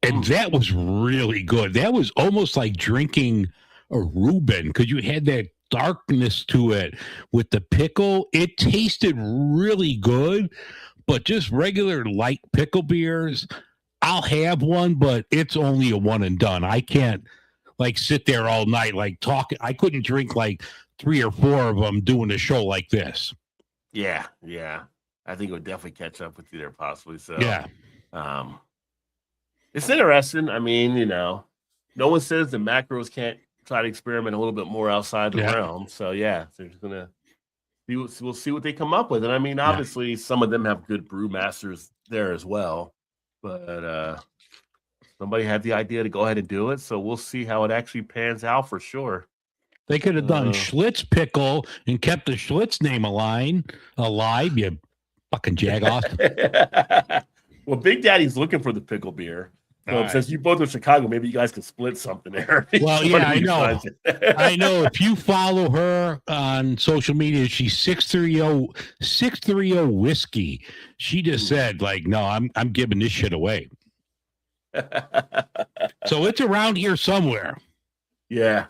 and that was really good. That was almost like drinking a Reuben because you had that darkness to it with the pickle. It tasted really good, but just regular light pickle beers, I'll have one, but it's only a one and done. I can't like sit there all night like talking. I couldn't drink like 3 or 4 of them doing a show like this.
Yeah. I think it would definitely catch up with you there possibly. So it's interesting. I mean, no one says the macros can't try to experiment a little bit more outside the realm. So they're just gonna we'll see what they come up with. And I mean, obviously some of them have good brew masters there as well. But somebody had the idea to go ahead and do it. So we'll see how it actually pans out for sure.
They could have done Schlitz pickle and kept the Schlitz name alive, you fucking jagoff.
Well, Big Daddy's looking for the pickle beer. So since you both are Chicago, maybe you guys can split something there.
Well, yeah, I know. I know if you follow her on social media, she's 630 whiskey. She just said, like, no, I'm giving this shit away. So it's around here somewhere.
Yeah.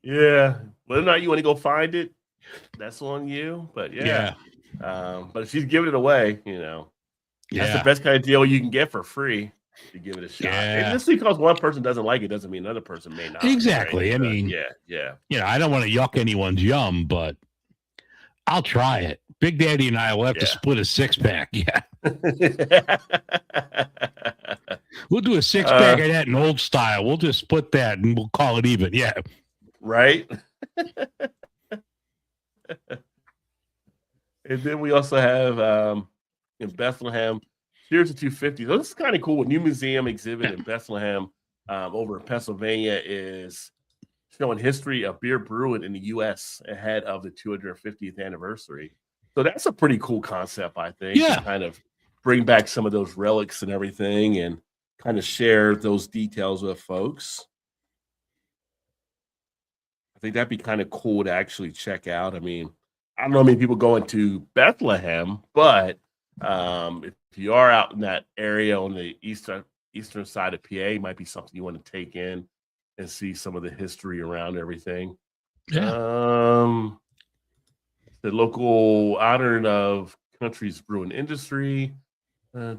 Yeah. Whether or not you want to go find it, that's on you. But but if she's giving it away, that's the best kind of deal you can get for free to give it a shot. And just because one person doesn't like it doesn't mean another person may not.
Exactly.
Right?
I mean, I don't want to yuck anyone's yum, but I'll try it. Big Daddy and I will have to split a 6-pack. Yeah. We'll do a 6-pack of that in old style. We'll just split that and we'll call it even. Yeah.
Right. And then we also have in Bethlehem, here's a 250. So this is kind of cool. A new museum exhibit in Bethlehem over in Pennsylvania is showing history of beer brewing in the U.S. ahead of the 250th anniversary. So that's a pretty cool concept, I think.
Yeah.
To kind of bring back some of those relics and everything and kind of share those details with folks. I think that'd be kind of cool to actually check out. I mean, I don't know how many people going to Bethlehem, but if you are out in that area on the eastern side of PA, it might be something you want to take in and see some of the history around everything.
Yeah.
The local honored of country's brewing industry. So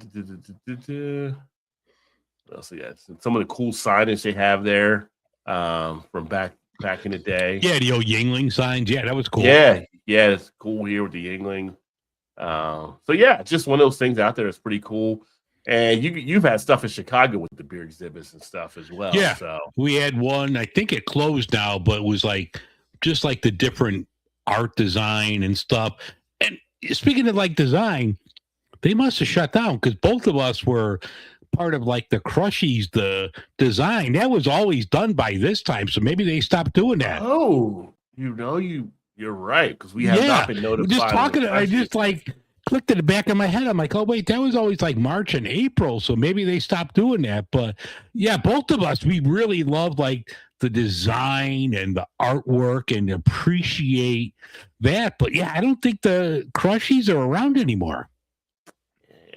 yeah, some of the cool signage they have there from back in the day.
Yeah, the old Yingling signs. Yeah, that was cool.
Yeah, it's cool here with the Yingling. So yeah, just one of those things out there that's pretty cool. And you've had stuff in Chicago with the beer exhibits and stuff as well.
Yeah,
so
we had one. I think it closed now, but it was just like the different art design and stuff. And speaking of like design, they must have shut down because both of us were part of like the Crushies, the design that was always done by this time. So maybe they stopped doing that.
Oh, you're right because we have not been notified.
Just talking, I just like clicked at the back of my head. I'm like, oh wait, that was always like March and April. So maybe they stopped doing that. But yeah, both of us, we really love like the design and the artwork and appreciate that. But yeah, I don't think the Crushies are around anymore.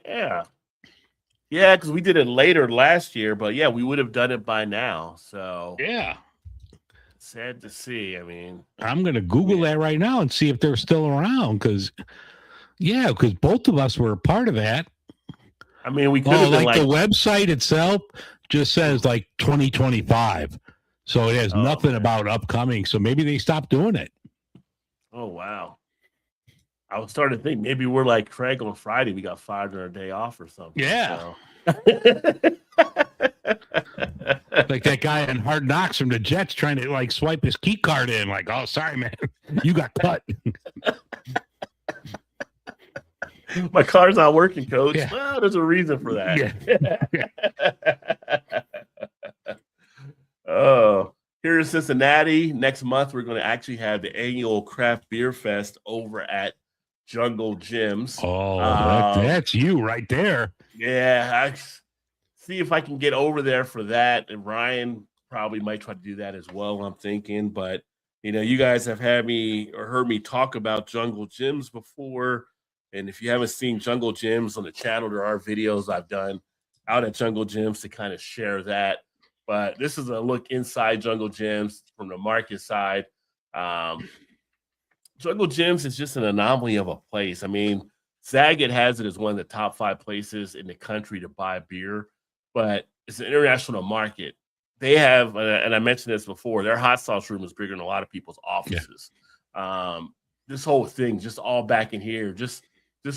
Yeah, because we did it later last year, but yeah, we would have done it by now. So
yeah,
sad to see. I mean,
I'm gonna Google that right now and see if they're still around. Because both of us were a part of that.
I mean, we could have been
like the website itself just says like 2025, so it has nothing about upcoming. So maybe they stopped doing it.
Oh wow. I was starting to think maybe we're like Craig on Friday. We got fired on our day off or something.
Yeah.
So.
Like that guy on Hard Knocks from the Jets trying to like swipe his key card in. Like, oh, sorry, man. You got cut.
My car's not working, coach.
Yeah.
Well, there's a reason for that.
Yeah.
here in Cincinnati. Next month, we're going to actually have the annual Craft Beer Fest over at Jungle Gyms.
Oh, that's you right there.
Yeah, I see if I can get over there for that. And Ryan probably might try to do that as well, I'm thinking. But, you guys have had me or heard me talk about Jungle Gyms before. And if you haven't seen Jungle Gyms on the channel, there are videos I've done out at Jungle Gyms to kind of share that. But this is a look inside Jungle Gyms from the market side. Jungle Gyms is just an anomaly of a place. I mean, Zagat has it as one of the top 5 places in the country to buy beer, but it's an international market. They have, and I mentioned this before, their hot sauce room is bigger than a lot of people's offices. Yeah. This whole thing, just all back in here, just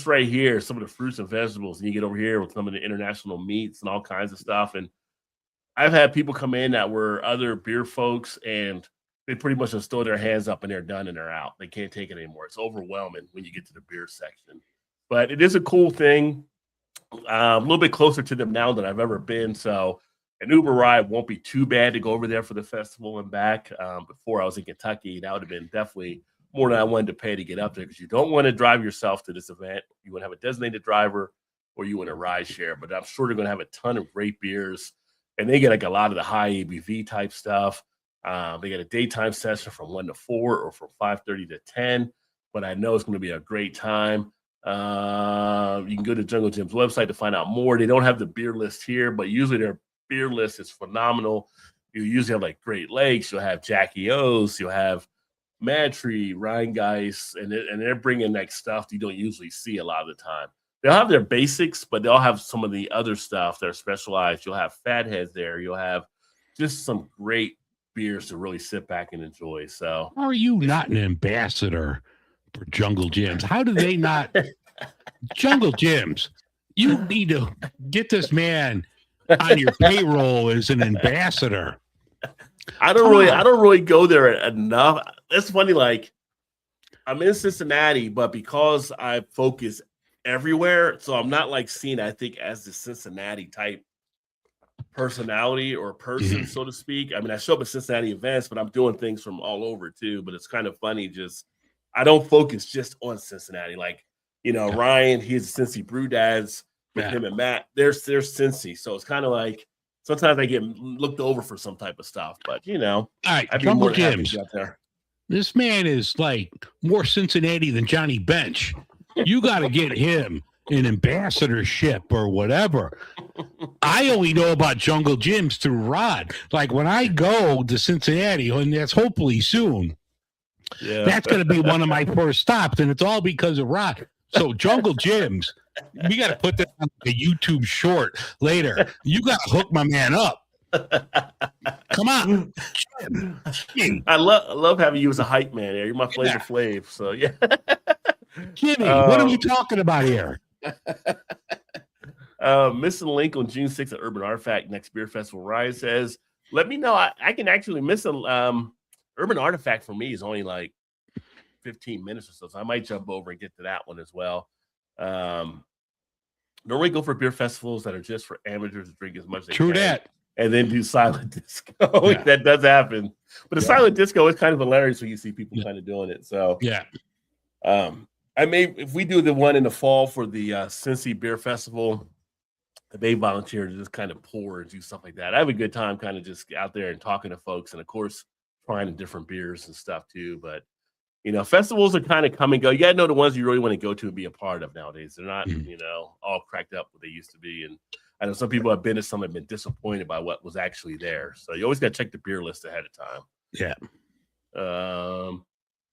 right here, some of the fruits and vegetables, and you get over here with some of the international meats and all kinds of stuff. And I've had people come in that were other beer folks, and they pretty much just throw their hands up and they're done and they're out. They can't take it anymore. It's overwhelming when you get to the beer section. But it is a cool thing. A little bit closer to them now than I've ever been. So an Uber ride won't be too bad to go over there for the festival and back. Before I was in Kentucky, that would have been definitely more than I wanted to pay to get up there, because you don't want to drive yourself to this event. You want to have a designated driver or you want to ride share. But I'm sure they're going to have a ton of great beers. And they get like a lot of the high ABV type stuff. They got a daytime session from 1 to 4 or from 5:30 to 10. But I know it's going to be a great time. You can go to Jungle Gym's website to find out more. They don't have the beer list here, but usually their beer list is phenomenal. You usually have like Great Lakes. You'll have Jackie O's. You'll have Mad Tree, Rheingeist, and they're bringing like stuff you don't usually see a lot of the time. They'll have their basics, but they'll have some of the other stuff that are specialized. You'll have Fatheads there. You'll have just some great beers to really sit back and enjoy. So,
how are you not an ambassador for Jungle Gyms? How do they not? Jungle Gyms, you need to get this man on your payroll as an ambassador.
I don't really go there enough. It's funny, like I'm in Cincinnati, but because I focus everywhere, so I'm not like seen, I think, as the Cincinnati type personality or person, so to speak. I mean, I show up at Cincinnati events, but I'm doing things from all over too. But it's kind of funny, just I don't focus just on Cincinnati. Like, Ryan, he's a Cincy Brew Dads with him and Matt. There's Cincy, so it's kind of like sometimes I get looked over for some type of stuff. But all
right,
I'd be
Jungle
more than happy to
Gyms.
get out there.
This man is like more Cincinnati than Johnny Bench. You got to get him an ambassadorship or whatever. I only know about Jungle Gyms through Rod. Like when I go to Cincinnati, and that's hopefully soon, that's going to be one of my first stops, and it's all because of Rod. So Jungle Gyms, we got to put that on a YouTube short later. You got to hook my man up. Come on.
I love having you as a hype man there. You're my Flavor Flav. So yeah.
Jimmy, what are we talking about here?
Missing link on June 6th at Urban Artifact next beer festival. Ryan says, let me know. I can actually miss Urban Artifact for me is only like 15 minutes or so. So I might jump over and get to that one as well. Normally go for beer festivals that are just for amateurs to drink as much as they can.
True that.
And then do silent disco. Yeah. That does happen. But the silent disco is kind of hilarious when you see people kind of doing it. So if we do the one in the fall for the Cincy Beer Festival, they volunteer to just kind of pour and do stuff like that. I have a good time kind of just out there and talking to folks, and of course trying different beers and stuff too. But festivals are kind of come and go. You gotta know the ones you really want to go to and be a part of nowadays. They're not, all cracked up what they used to be. And I know some people have been to some have been disappointed by what was actually there. So you always got to check the beer list ahead of time.
Yeah.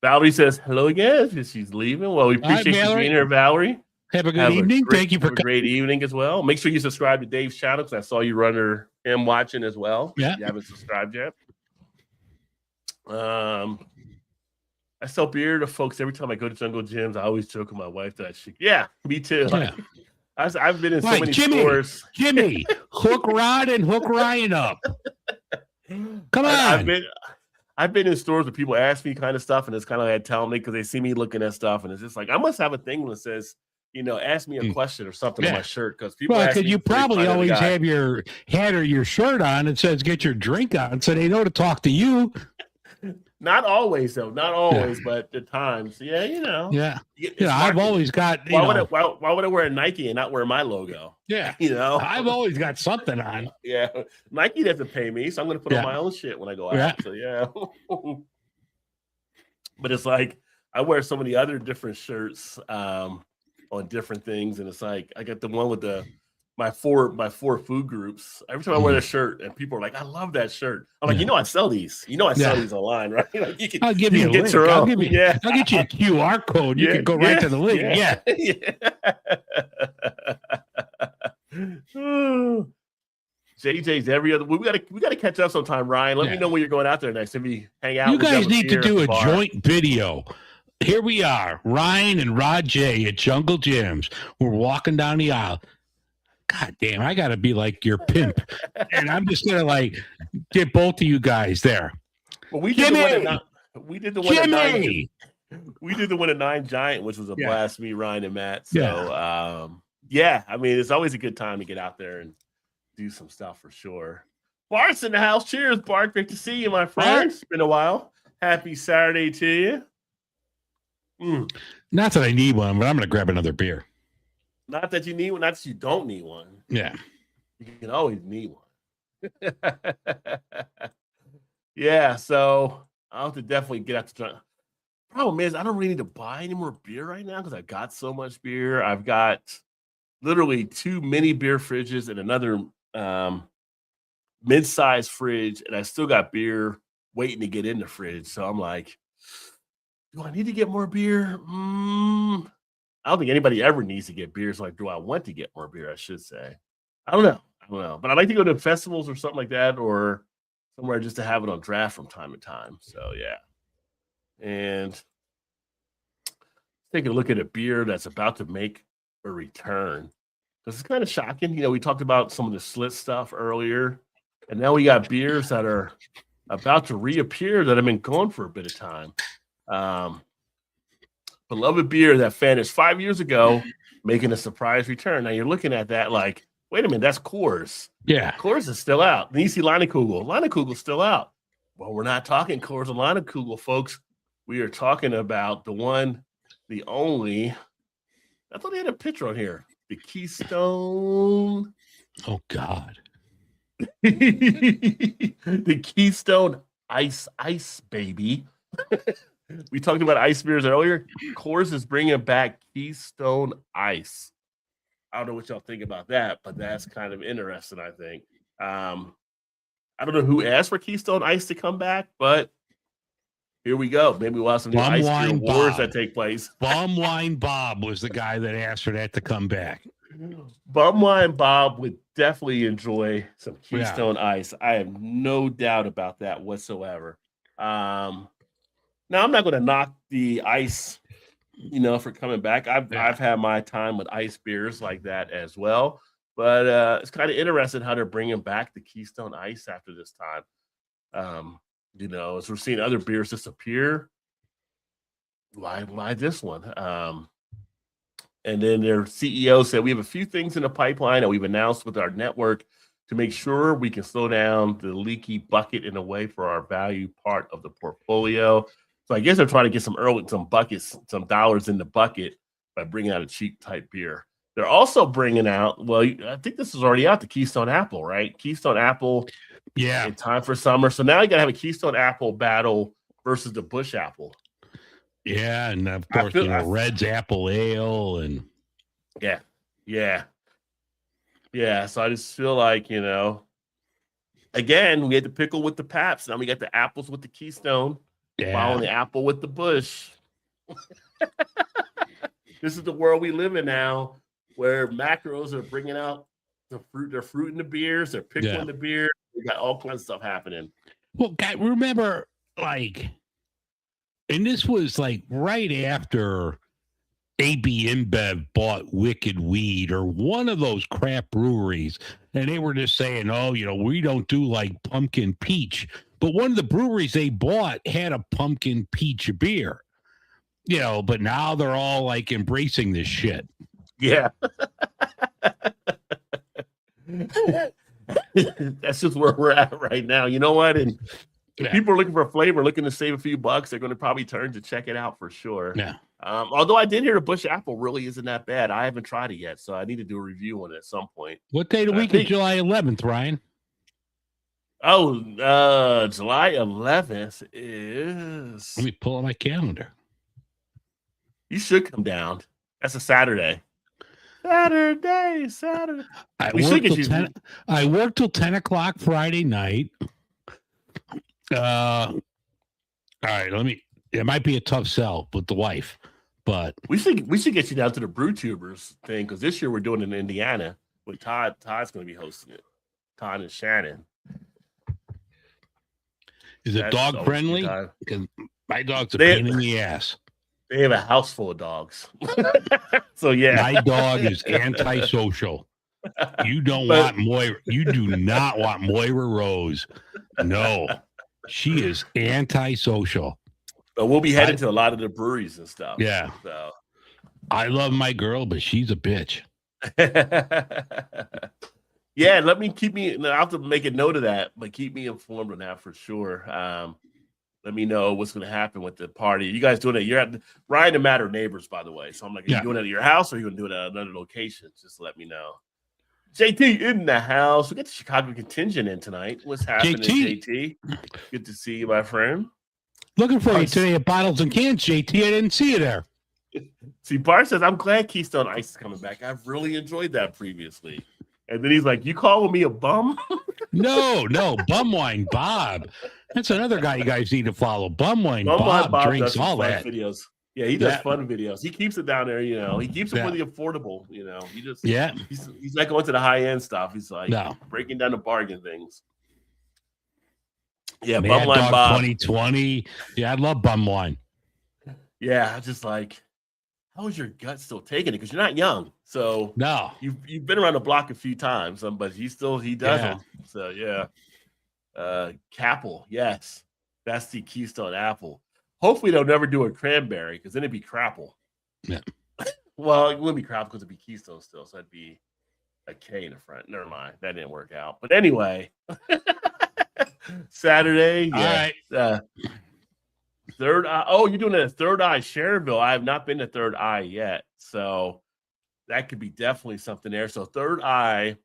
Valerie says hello again. She's leaving. Well, we appreciate you being here, Valerie.
Have a good evening. Thank you for
a great evening as well. Make sure you subscribe to Dave's channel because I saw you run him watching as well.
Yeah.
If you haven't subscribed yet. I sell beer to folks every time I go to Jungle Gyms. I always joke with my wife that me too.
Yeah.
I've been in so many stores.
Jimmy, hook Rod and hook Ryan up. Come on.
I've been in stores where people ask me kind of stuff, and it's kind of like I tell them because they see me looking at stuff, and it's just like I must have a thing that says, ask me a question or something on my shirt, because people
Well,
ask
because
me
you
before they
probably
find out
always
the guy.
have your hat or your shirt on that says "Get your drink on," so they know to talk to you.
Not always, though. Not always, but at times. Yeah,
Yeah.
It's
I've
marketing.
always got.
Why would I wear a Nike and not wear my logo?
Yeah. I've always got something on.
Yeah. Nike doesn't pay me, so I'm going to put on my own shit when I go out.
Yeah.
So yeah. But it's like I wear so many other different shirts on different things, and it's like I got the one with my four food groups. Every time I wear a shirt, and people are like, "I love that shirt." I'm like, I sell these. I sell these online, right? Like you can.
I'll give you a
get
link.
your own.
I'll get you a QR code. You can go right to the link. Yeah.
JJ's every other. We gotta catch up sometime, Ryan. Let me know when you're going out there next. If we hang out,
you guys need to do a
bar.
joint video. Here we are, Ryan and Rod J at Jungle Gyms. We're walking down the aisle. God damn, I gotta be like your pimp, and I'm just gonna get both of you guys there.
Well, we did the one at Nine Giant, which was a blast. Me, Ryan, and Matt. So I mean, it's always a good time to get out there and do some stuff for sure. Bart's in the house. Cheers, Bart. Great to see you, my friend. It's been a while. Happy Saturday to you.
Not that I need one, but I'm gonna grab another beer.
Not that you need one, not that you don't need one.
Yeah.
You can always need one. Yeah, so I'll have to definitely get out to try. Problem is, I don't really need to buy any more beer right now because I've got so much beer. I've got literally 2 mini beer fridges and another mid-sized fridge, and I still got beer waiting to get in the fridge. So I'm like, do I need to get more beer? I don't think anybody ever needs to get beer. So do I want to get more beer? I should say. I don't know. But I'd like to go to festivals or something like that, or somewhere just to have it on draft from time to time. So yeah. And taking a look at a beer that's about to make a return. This is kind of shocking. We talked about some of the slit stuff earlier, and now we got beers that are about to reappear that have been gone for a bit of time. Beloved beer that vanished 5 years ago, making a surprise return. Now you're looking at that like, wait a minute, that's Coors.
Yeah.
Coors is still out. Then you see Leinekugel. Leinekugel's still out. Well, we're not talking Coors and Leinekugel, folks. We are talking about the one, the only. I thought they had a picture on here. The Keystone.
Oh, God.
The Keystone Ice, baby. We talked about ice beers earlier. Coors is bringing back Keystone Ice. I don't know what y'all think about that, but that's kind of interesting, I think. I don't know who asked for Keystone Ice to come back, but here we go. Maybe we'll have some new ice beer wars that take place.
Bumwine Bob was the guy that asked for that to come back.
Bumwine Bob would definitely enjoy some Keystone Ice. I have no doubt about that whatsoever. Now, I'm not going to knock the ice, for coming back. I've had my time with ice beers like that as well. But it's kind of interesting how they're bringing back the Keystone Ice after this time. As we're seeing other beers disappear, why this one? And then their CEO said, we have a few things in the pipeline that we've announced with our network to make sure we can slow down the leaky bucket in a way for our value part of the portfolio. So I guess they're trying to get some buckets, some dollars in the bucket by bringing out a cheap type beer. They're also bringing out, well, I think this is already out, the Keystone Apple, right? Keystone Apple.
Yeah.
In time for summer. So now you got to have a Keystone Apple battle versus the Bush Apple.
Yeah. And of course, Red's Apple Ale and.
Yeah. So I just feel like, again, we had the pickle with the Paps. Now we got the apples with the Keystone. Following the apple with the Bush. This is the world we live in now, where macros are bringing out the fruit. They're fruiting the beers. They're pickling the beer. We got all kinds of stuff happening.
Well, guys, remember, and this was right after AB InBev bought Wicked Weed or one of those crap breweries, and they were just saying, we don't do pumpkin peach. But one of the breweries they bought had a pumpkin peach beer, but now they're all embracing this shit.
Yeah. That's just where we're at right now. You know what? And if people are looking for a flavor, looking to save a few bucks, they're going to probably turn to check it out for sure.
Yeah.
Although I did hear the Bush Apple really isn't that bad. I haven't tried it yet, so I need to do a review on it at some point.
What day of the week is July 11th, Ryan?
Oh, July 11th is...
Let me pull out my calendar.
You should come down. That's a Saturday. Saturday.
I work till 10 o'clock Friday night. All right, it might be a tough sell with the wife, but
we should get you down to the Brew Tubers thing, because this year we're doing it in Indiana with Todd. Todd's going to be hosting it. Todd and Shannon.
Is it dog friendly? Because my dog's a pain in the ass.
They have a house full of dogs. So yeah.
My dog is antisocial. You don't want Moira. You do not want Moira Rose. No. She is antisocial.
But we'll be heading to a lot of the breweries and stuff.
Yeah.
So
I love my girl, but she's a bitch.
Yeah, I'll have to make a note of that, but keep me informed on that for sure. Let me know what's going to happen with the party. You guys doing it? You're at Ryan and Matt are neighbors, by the way. So I'm like, are you doing it at your house or are you going to do it at another location? Just let me know. JT in the house. We got the Chicago contingent in tonight. What's happening, JT? Good to see you, my friend.
Looking for you today at Bottles and Cans, JT. I didn't see you there.
See, Bart says, I'm glad Keystone Ice is coming back. I've really enjoyed that previously. And then he's like, you calling me a bum?
No, Bumwine Bob. That's another guy you guys need to follow. Bumwine Bob drinks all that.
Videos. Yeah, he does fun videos. He keeps it down there, He keeps it for the affordable, He just he's not going to the high-end stuff. He's like breaking down the bargain things. Yeah, Bumwine Bob.
2020. Yeah, I love Bumwine.
Yeah, just like, how is your gut still taking it? Because you're not young. So
no,
you've been around the block a few times, but he does them. So yeah. Capel, yes. That's the Keystone Apple. Hopefully they'll never do a cranberry, because then it'd be Crapple.
Yeah.
Well, it wouldn't be Crapple because it'd be Keystone still, so it'd be a K in the front. Never mind. That didn't work out. But anyway. Saturday. Yeah.
All right.
Third Eye. Oh, you're doing it at Third Eye Cherville. I have not been to Third Eye yet. So that could be definitely something there. So Third Eye,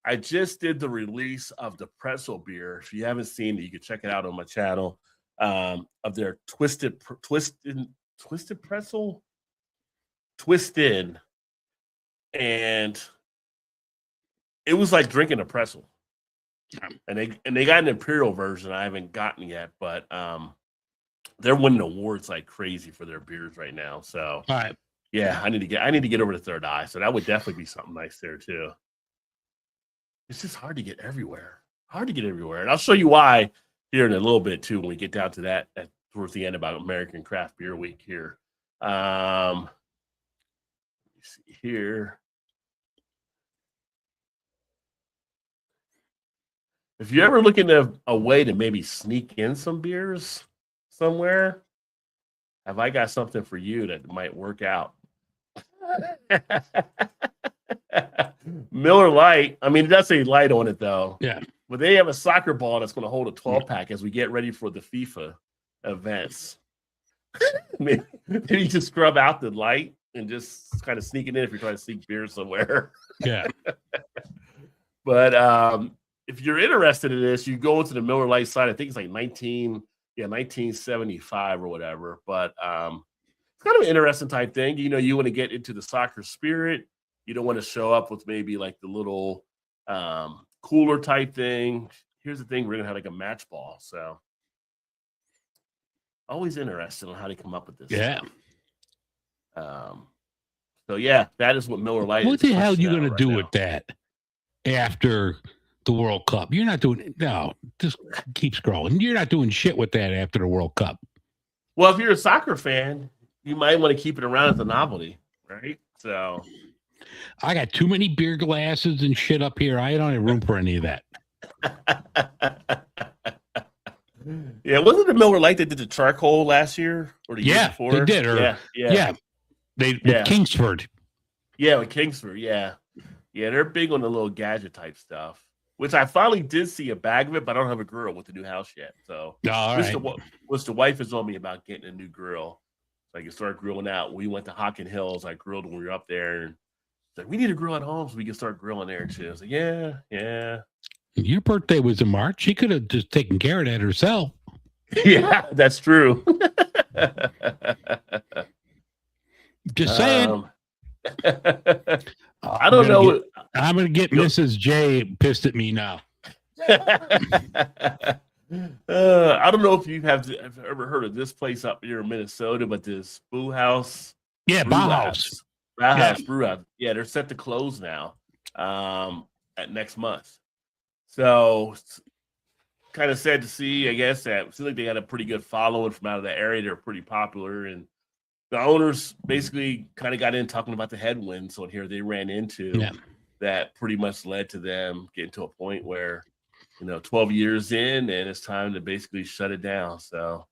I just did the release of the pretzel beer. If you haven't seen it, you can check it out on my channel. Of their twisted pretzel, twisted, and it was like drinking a pretzel. And they got an imperial version I haven't gotten yet, but they're winning awards like crazy for their beers right now. So
all right,
yeah, I need to get over to Third Eye. So that would definitely be something nice there too. It's just hard to get everywhere. And I'll show you why here in a little bit too when we get down to that towards the end about American Craft Beer Week here. Let me see here. If you're ever looking at a way to maybe sneak in some beers somewhere, have I got something for you that might work out? Miller Lite. I mean, it does say light on it though.
Yeah.
But they have a soccer ball that's going to hold a 12-pack as we get ready for the FIFA events. Maybe you just scrub out the light and just kind of sneak it in if you're trying to sneak beer somewhere.
Yeah.
But if you're interested in this, you go into the Miller Lite site. I think it's like 1975 or whatever. But it's kind of an interesting type thing. You want to get into the soccer spirit. You don't want to show up with maybe like the little cooler type thing. Here's the thing. We're going to have like a match ball. So always interested on how to come up with this.
Yeah.
So yeah, that is what Miller Lite.
What the hell are you going to do with that after the World Cup? You're not doing it. No, just keep scrolling. You're not doing shit with that after the World Cup.
Well, if you're a soccer fan, you might want to keep it around as a novelty, right? So
I got too many beer glasses and shit up here. I don't have room for any of that.
Yeah, wasn't it Miller Lite that did the charcoal last year or the year before?
They did.
Yeah.
With Kingsford.
Yeah, with Kingsford. Yeah. Yeah, they're big on the little gadget type stuff, which I finally did see a bag of it, but I don't have a grill with the new house yet. So,
All
which
right.
the wife is on me about getting a new grill so I can start grilling out. We went to Hockin Hills. I grilled when we were up there. And like, we need a grill at home so we can start grilling there too. I was like, yeah, yeah.
Your birthday was in March. She could have just taken care of that herself.
Yeah, that's true.
Just saying.
I don't know.
I'm going to get Mrs. J pissed at me now.
I don't know if you have ever heard of this place up here in Minnesota, but this Brew House.
Yeah, Bauhaus.
Bauhaus Brew House. Yeah, they're set to close now at next month. So kind of sad to see, I guess, that it seems like they had a pretty good following from out of that area. They're pretty popular. And the owners basically kind of got in talking about the headwinds on here they ran into that pretty much led to them getting to a point where, 12 years in and it's time to basically shut it down. So,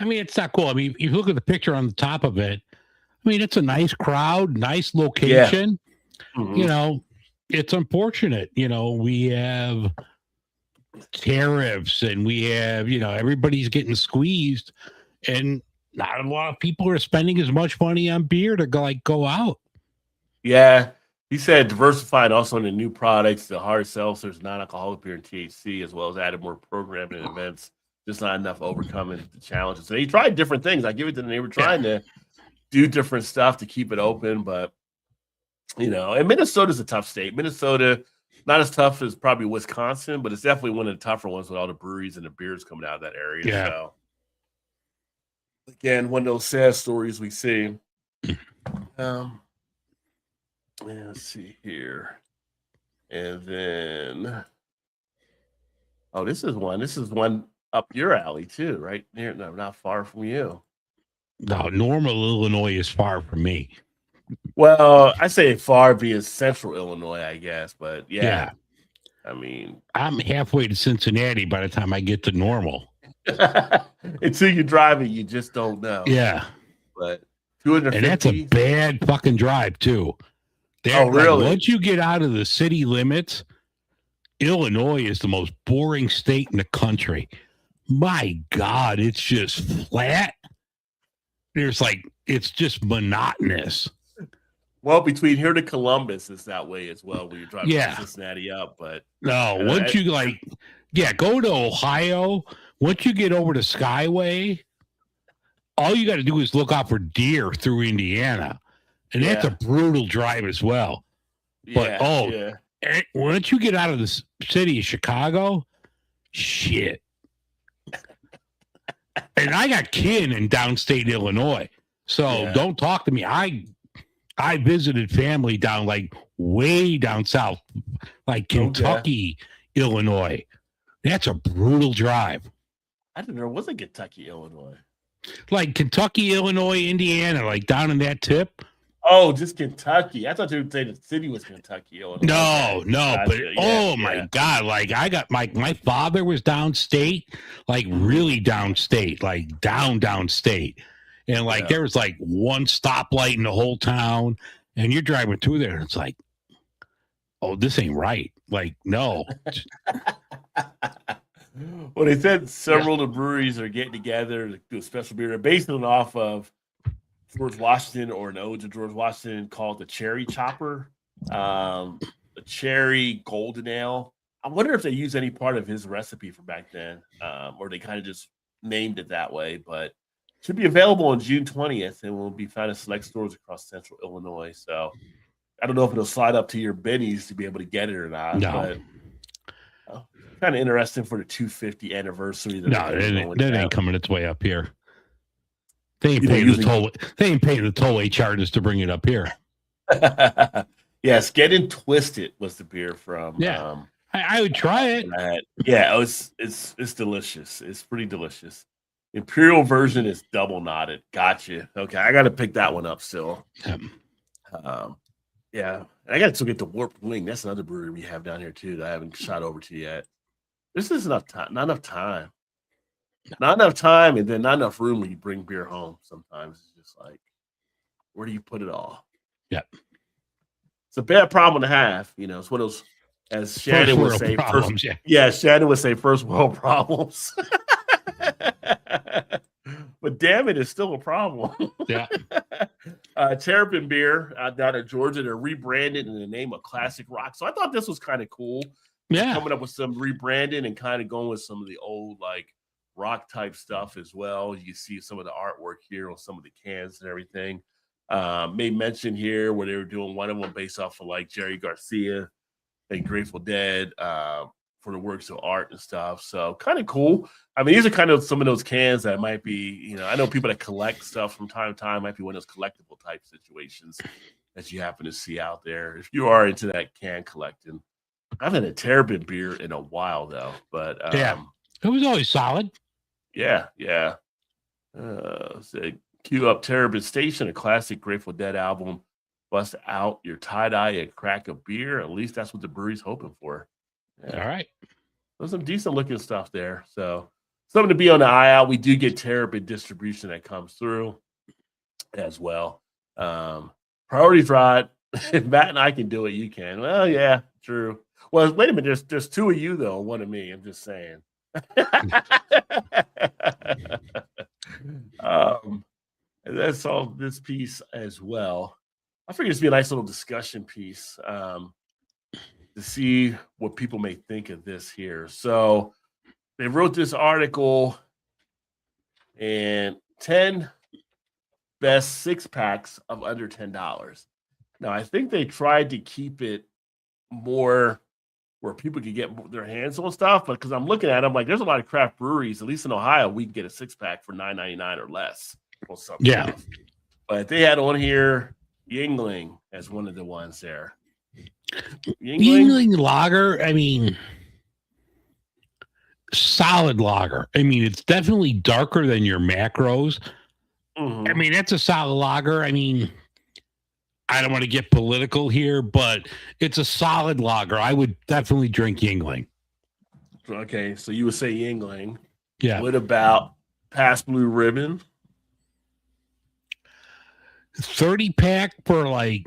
I mean, it's not cool. I mean, if you look at the picture on the top of it, I mean, it's a nice crowd, nice location.
Yeah. Mm-hmm.
It's unfortunate, we have tariffs and we have, everybody's getting squeezed and not a lot of people are spending as much money on beer to go out.
Yeah. He said diversified also into new products, the hard seltzers, non-alcoholic beer, and THC, as well as added more programming and events. Just not enough overcoming the challenges. So he tried different things. I give it to them. They were trying to do different stuff to keep it open, but and Minnesota's a tough state. Minnesota, not as tough as probably Wisconsin, but it's definitely one of the tougher ones with all the breweries and the beers coming out of that area.
Yeah.
So again, one of those sad stories we see. Let's see here. And then this is one up your alley too, right? Near, no, not far from you.
No, Normal, Illinois is far from me.
Well, I say far being central Illinois, I guess, but yeah. I mean,
I'm halfway to Cincinnati by the time I get to Normal.
Until you drive it, you just don't know.
Yeah.
But 250.
And that's a bad fucking drive too.
Really?
Once you get out of the city limits, Illinois is the most boring state in the country. My God, it's just flat. It's just monotonous.
Well, between here to Columbus is that way as well, when you're driving from Cincinnati up. But
no, once you go to Ohio, once you get over to Skyway, all you got to do is look out for deer through Indiana. And that's a brutal drive as well. But once you get out of the city of Chicago, shit. And I got kin in downstate Illinois. So don't talk to me. I visited family down way down south, like Kentucky, Illinois. That's a brutal drive.
I didn't know it wasn't Kentucky, Illinois.
Like Kentucky, Illinois, Indiana, down in that tip.
Oh, just Kentucky. I thought you would say the city was Kentucky, Illinois.
No, but my God, I got my father was downstate, really downstate, downstate. And there was one stoplight in the whole town, and you're driving through there, and it's like, oh, this ain't right. No.
Well, they said several of the breweries are getting together to do a special beer. They're basing it off of George Washington, or an ode to George Washington, called the Cherry Chopper, the Cherry Golden Ale. I wonder if they use any part of his recipe from back then, or they kind of just named it that way. But should be available on June 20th and will be found in select stores across central Illinois. So I don't know if it'll slide up to your Benny's to be able to get it or not.
No.
But kind of interesting for the 250 anniversry.
That ain't coming its way up here. They ain't paying the tollway charges to bring it up here.
Yes, Getting Twisted was the beer from.
Yeah, I would try it.
It's delicious. It's pretty delicious. Imperial version is double knotted. Gotcha. Okay, I got to pick that one up still. I got to still get the Warped Wing. That's another brewery we have down here too that I haven't shot over to yet. This is enough time. Not enough time. Not enough time, and then not enough room when you bring beer home. Sometimes it's just where do you put it all?
Yeah.
it's a bad problem to have. You know, it's one of those, as Shannon would say,
problems,
Shannon would say first world problems. But damn it, it's still a problem.
Yeah.
Terrapin Beer down in Georgia, they're rebranded in the name of Classic Rock. So I thought this was kind of cool.
Yeah.
Coming up with some rebranding and kind of going with some of the old like rock type stuff as well. You see some of the artwork here on some of the cans and everything. Made mention here where they were doing one of them based off of like Jerry Garcia and Grateful Dead for the works of art and stuff. So kind of cool. I mean, these are kind of some of those cans that might be, you know, I know people that collect stuff from time to time, might be one of those collectible type situations that you happen to see out there. If you are into that can collecting. I haven't had a Terrapin Beer in a while though, but
yeah, it was always solid.
Yeah. So cue up Terrapin Station, a classic Grateful Dead album. Bust out your tie-dye and crack a beer. At least that's what the brewery's hoping for. Yeah.
All right.
There's some decent looking stuff there. So something to be on the eye out. We do get Terrapin distribution that comes through as well. Priorities, Rod. If Matt and I can do it, you can. Well, yeah, true. Well, wait a minute. There's two of you though, one of me. I'm just saying. And that's all this piece as well. I figured it'd be a nice little discussion piece to see what people may think of this here. So they wrote this article and 10 best 6-packs of under $10. Now, I think they tried to keep it more where people could get their hands on stuff, but because I'm looking at them, like there's a lot of craft breweries, at least in Ohio, we can get a 6-pack for $9.99 or less or something.
Yeah.
But they had on here Yingling as one of the ones there.
Yingling lager, I mean, solid lager. I mean, it's definitely darker than your macros.
Mm-hmm.
I mean, that's a solid lager. I mean, I don't want to get political here, but it's a solid lager. I would definitely drink Yingling.
Okay, so you would say Yingling.
Yeah.
What about Past Blue Ribbon?
30-pack for like,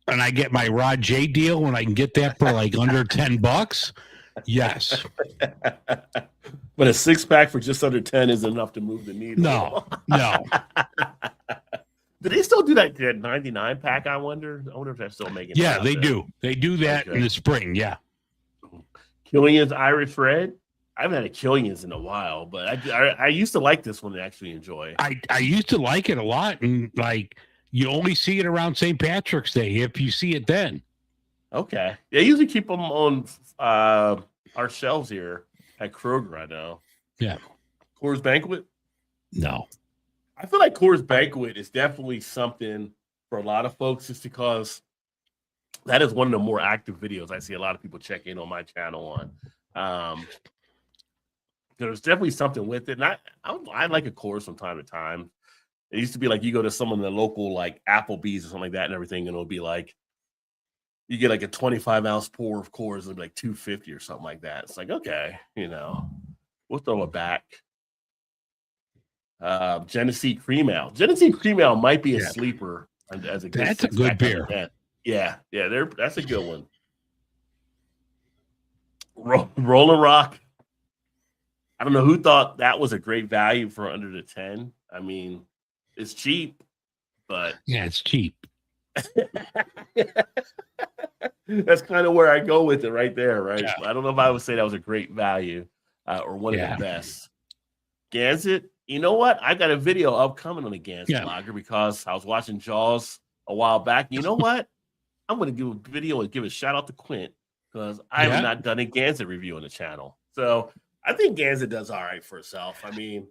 and I get my Rod J deal when I can get that for like under $10. Yes.
But a 6-pack for just under 10 is enough to move the needle.
No.
Do they still do that 99-pack? I wonder if they're still making.
Yeah, they do. They do that in the spring. Yeah.
Killian's Irish Red. I haven't had a Killian's in a while, but I used to like this one to actually enjoy.
I used to like it a lot, and like you only see it around St. Patrick's Day if you see it then.
Okay. They usually keep them on our shelves here at Kroger, I know.
Yeah.
Coors Banquet?
No.
I feel like Coors Banquet is definitely something for a lot of folks just because that is one of the more active videos I see a lot of people check in on my channel on. There's definitely something with it. And I like a Coors from time to time. It used to be like you go to some of the local like Applebee's or something like that and everything, and it'll be like you get like a 25-ounce pour of Coors, it'll be like $2.50 or something like that. It's like, okay, we'll throw it back. Genesee Cream Ale. Genesee Cream Ale might be a sleeper as a good.
That's a good beer.
Yeah, that's a good one. Rolling Rock. I don't know who thought that was a great value for under the 10. I mean, it's cheap, but
yeah, it's cheap.
That's kind of where I go with it right there, right?
Yeah.
I don't know if I would say that was a great value or one of the best. Gansett, you know what? I got a video upcoming on the Gansett lager because I was watching Jaws a while back. You know what? I'm going to give a video and give a shout out to Quint because I have not done a Gansett review on the channel. So I think Gansett does all right for itself. I mean,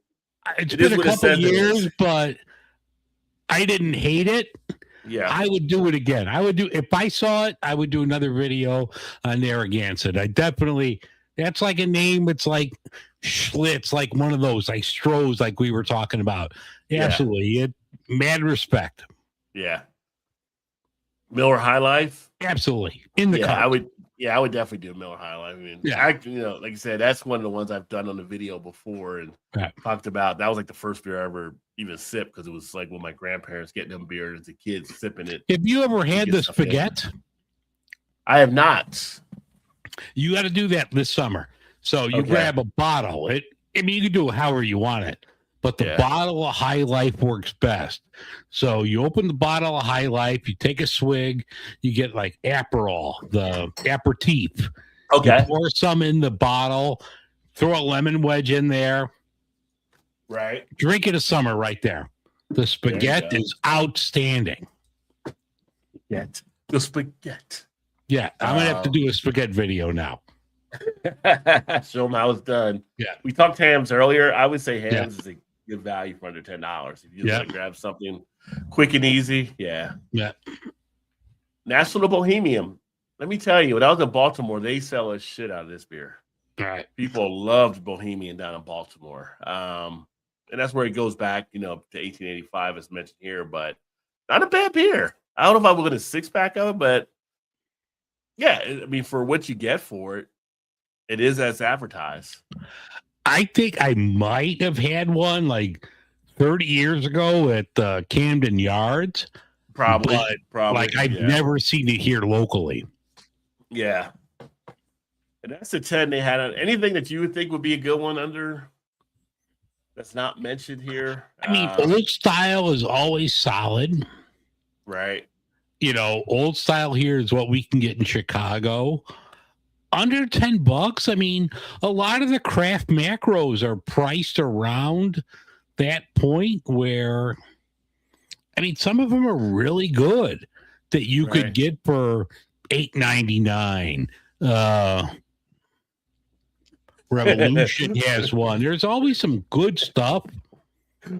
it's been a couple years, but I didn't hate it.
Yeah,
I would do it again. If I saw it, I would do another video on Narragansett. I definitely, that's like a name. It's like Schlitz, like one of those, like Stroh's, like we were talking about. Absolutely. Mad respect.
Yeah. Miller High Life.
Absolutely. In the cup.
I would definitely do Miller High Life. I mean, like I said, that's one of the ones I've done on the video before and talked about. That was like the first beer I ever even sipped because it was like when my grandparents getting them beer as a kid sipping it.
Have you ever had the spaghetti?
I have not.
You got to do that this summer. So you
Okay.
grab a bottle. I mean, you can do it however you want it, but the bottle of High Life works best. So you open the bottle of High Life, you take a swig, you get like Aperol, the aperitif.
Okay.
You pour some in the bottle, throw a lemon wedge in there.
Right.
Drink it a summer right there. The spaghetti is outstanding.
The spaghetti.
Yeah, I'm going to have to do a spaghetti video now.
Show them how it's done.
Yeah.
We talked hams earlier. I would say hams is a good value for under $10. If you want to grab something quick and easy, yeah. National Bohemian. Let me tell you, when I was in Baltimore, they sell a shit out of this beer.
All right.
People loved Bohemian down in Baltimore. And that's where it goes back, to 1885, as mentioned here, but not a bad beer. I don't know if I would get a six-pack of it, but yeah, I mean, for what you get for it, it is as advertised.
I think I might have had one like 30 years ago at Camden Yards.
Probably.
Like I've never seen it here locally.
Yeah. And that's the 10 they had. Anything that you would think would be a good one under that's not mentioned here?
I mean, old style is always solid.
Right.
Old style here is what we can get in Chicago. Under $10. I mean, a lot of the craft macros are priced around that point where, I mean, some of them are really good that you could get for $8.99. Revolution has one. There's always some good stuff.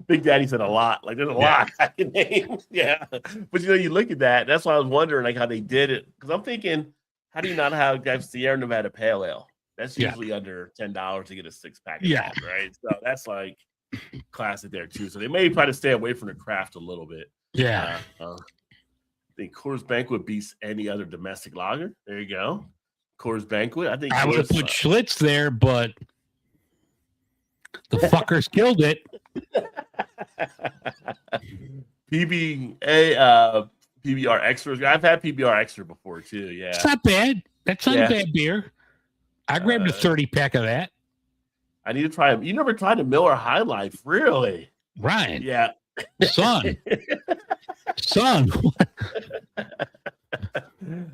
Big Daddy said a lot. Like, there's a lot I can name. Yeah. But, you look at that. That's why I was wondering, like, how they did it. Because I'm thinking, how do you not have Sierra Nevada Pale Ale? That's usually under $10 to get a six-pack of that, right? So that's, like, classic there, too. So they may try to stay away from the craft a little bit.
Yeah.
I think Coors Banquet beats any other domestic lager. There you go. Coors Banquet. I think
I would have put Schlitz there, but the fuckers killed it.
PBR Extra. I've had PBR Extra before too. Yeah,
it's not bad. That's not a bad beer. I grabbed a 30-pack of that.
I need to try them. You never tried a Miller High Life, really?
Ryan.
Yeah,
son.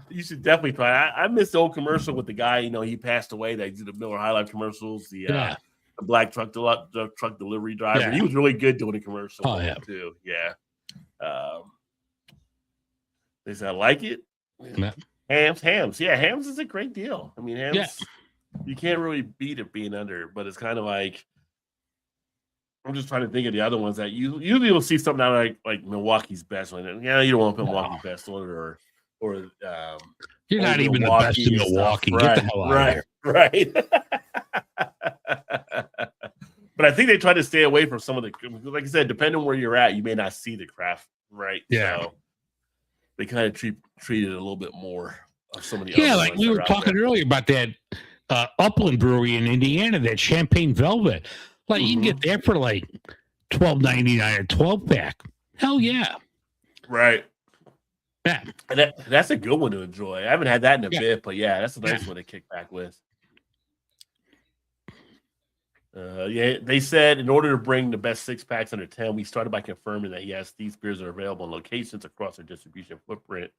You should definitely try. I missed the old commercial with the guy. He passed away. That did the Miller High Life commercials. The black truck delivery driver.
Yeah.
He was really good doing a commercial. Too. Yeah. They said I like it.
Yeah.
Hams. Yeah, hams is a great deal. I mean, hams. You can't really beat it being under, but it's kind of like I'm just trying to think of the other ones that you usually will see something out like Milwaukee's Best one. Yeah, you don't want to put Milwaukee's Best on it or
you're not even the best in Milwaukee. Get the hell out of here.
Right. But I think they try to stay away from some of the, like I said, depending on where you're at, you may not see the craft, right?
Yeah.
So they kind of treat it a little bit more of some of the
other
like
we were talking earlier about that Upland Brewery in Indiana, that Champagne Velvet. Like you can get that for like $12.99 a 12-pack. Hell yeah.
Right.
Yeah.
And that's a good one to enjoy. I haven't had that in a bit, but that's a nice one to kick back with. They said in order to bring the best six packs under 10, we started by confirming that yes, these beers are available in locations across our distribution footprint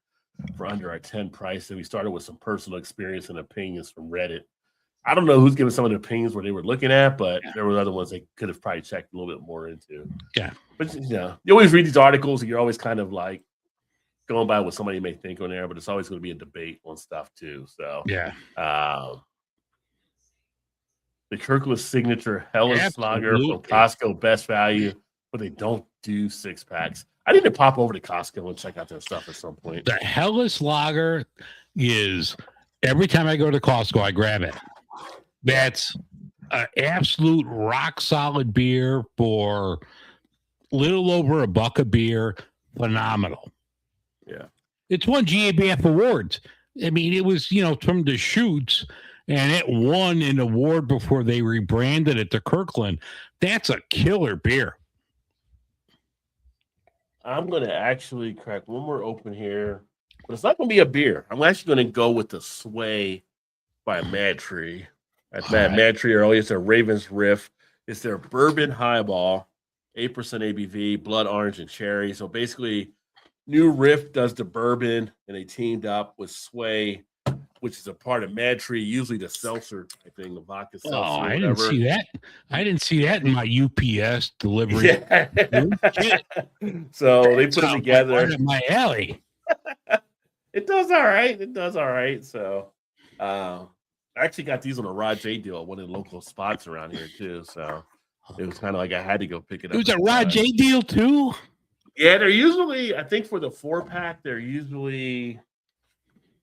for under our 10 price. And we started with some personal experience and opinions from Reddit. I don't know who's giving some of the opinions where they were looking at, but there were other ones they could have probably checked a little bit more into.
Yeah.
But you always read these articles and you're always kind of like going by what somebody may think on there, but it's always going to be a debate on stuff too. So the Kirkland Signature Hellas Lager from Costco, best value, but they don't do six packs. I need to pop over to Costco and check out their stuff at some point.
The Hellas Lager is every time I go to Costco, I grab it. That's an absolute rock solid beer for little over $1 a beer. Phenomenal.
Yeah.
It's won GABF awards. I mean, it was, from the shoots, and it won an award before they rebranded it to Kirkland. That's a killer beer.
I'm going to actually crack one more open here. but it's not going to be a beer. I'm actually going to go with the Sway by Mad Tree. That's Mad Tree earlier. It's a Raven's Riff. It's their bourbon highball, 8% ABV, blood orange and cherry. So basically, New Riff does the bourbon, and they teamed up with Sway, which is a part of Mad Tree, usually the seltzer type thing, the vodka seltzer.
Oh,
or
I
whatever.
didn't see that. I didn't see that in my UPS delivery.
Yeah.
Shit.
So they put it
Sounds
together.
like right up my alley.
It does all right. It does all right. So I actually got these on a Rod J deal at one of the local spots around here too. So it was kind of like I had to go pick it up.
It was a Rod J deal too?
Yeah, they're usually, I think for the 4-pack, they're usually,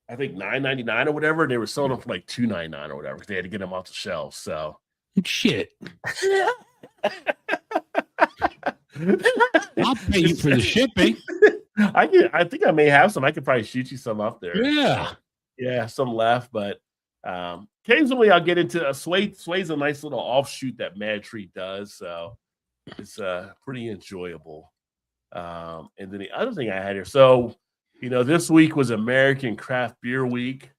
I think $9.99 or whatever. They were selling them for like $2.99 or whatever. They had to get them off the shelves. So
shit. I'll pay you for the shipping.
I think I may have some. I could probably shoot you some up there.
Yeah.
Yeah, some left, but occasionally I'll get into a Sway's a nice little offshoot that Mad Tree does. So it's pretty enjoyable. And then the other thing I had here, so this week was American Craft Beer Week.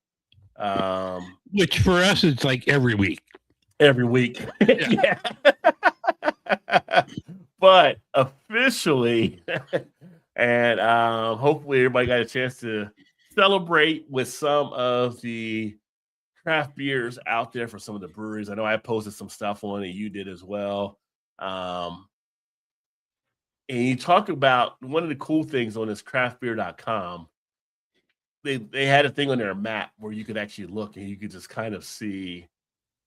Which for us it's like every week.
Every week. Yeah. But officially, and hopefully everybody got a chance to celebrate with some of the craft beers out there for some of the breweries. I know I posted some stuff on it. You did as well. And you talk about one of the cool things on this craftbeer.com. They had a thing on their map where you could actually look and you could just kind of see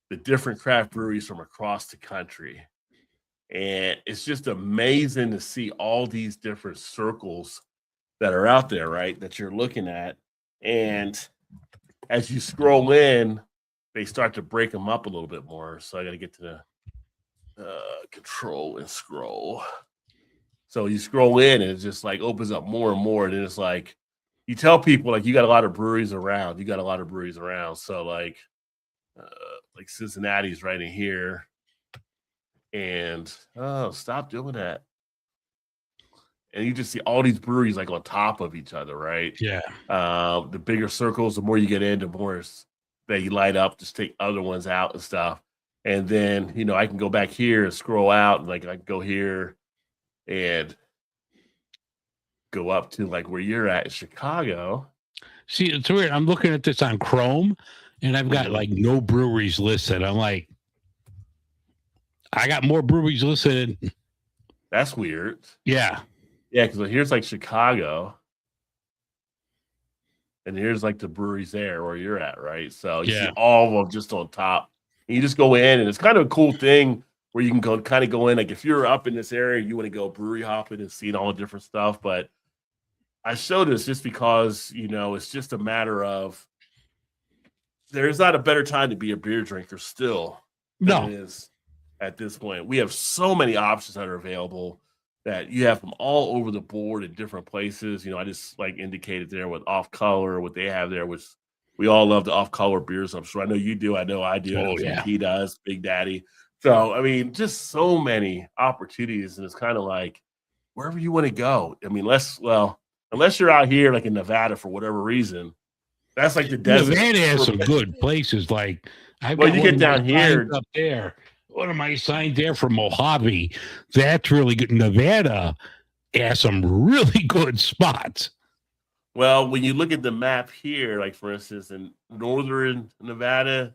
the different craft breweries from across the country. And it's just amazing to see all these different circles that are out there, right? That you're looking at. And as you scroll in, they start to break them up a little bit more. So I got to get to the control and scroll. So you scroll in and it just like opens up more and more. And then it's like, you tell people like you got a lot of breweries around. So like Cincinnati's right in here. And stop doing that. And you just see all these breweries like on top of each other, right?
Yeah.
The bigger circles, the more you get in, the more they light up, just take other ones out and stuff. And then, I can go back here and scroll out, and like I can go here and go up to like where you're at in Chicago.
See, it's weird. I'm looking at this on Chrome, and I've got like no breweries listed. I'm like, I got more breweries listed.
That's weird.
Yeah.
Yeah, because here's like Chicago. And here's like the breweries there where you're at, right? So you see all of them just on top. And you just go in, and it's kind of a cool thing where you can go in. Like if you're up in this area, you want to go brewery hopping and seeing all the different stuff. But I show this just because, it's just a matter of there's not a better time to be a beer drinker still than it is at this point. We have so many options that are available that you have from all over the board in different places. I just like indicated there with Off Color, what they have there, which we all love the Off Color beers. I'm sure I know you do. I know I do.
Oh, yeah.
He does, Big Daddy. So, I mean, just so many opportunities. And it's kind of like wherever you want to go. I mean, unless you're out here like in Nevada for whatever reason, that's like the desert.
Nevada has some good places. Like,
you get down here
up there. One of my signs there for Mojave. That's really good. Nevada has some really good spots.
Well, when you look at the map here, like for instance, in northern Nevada,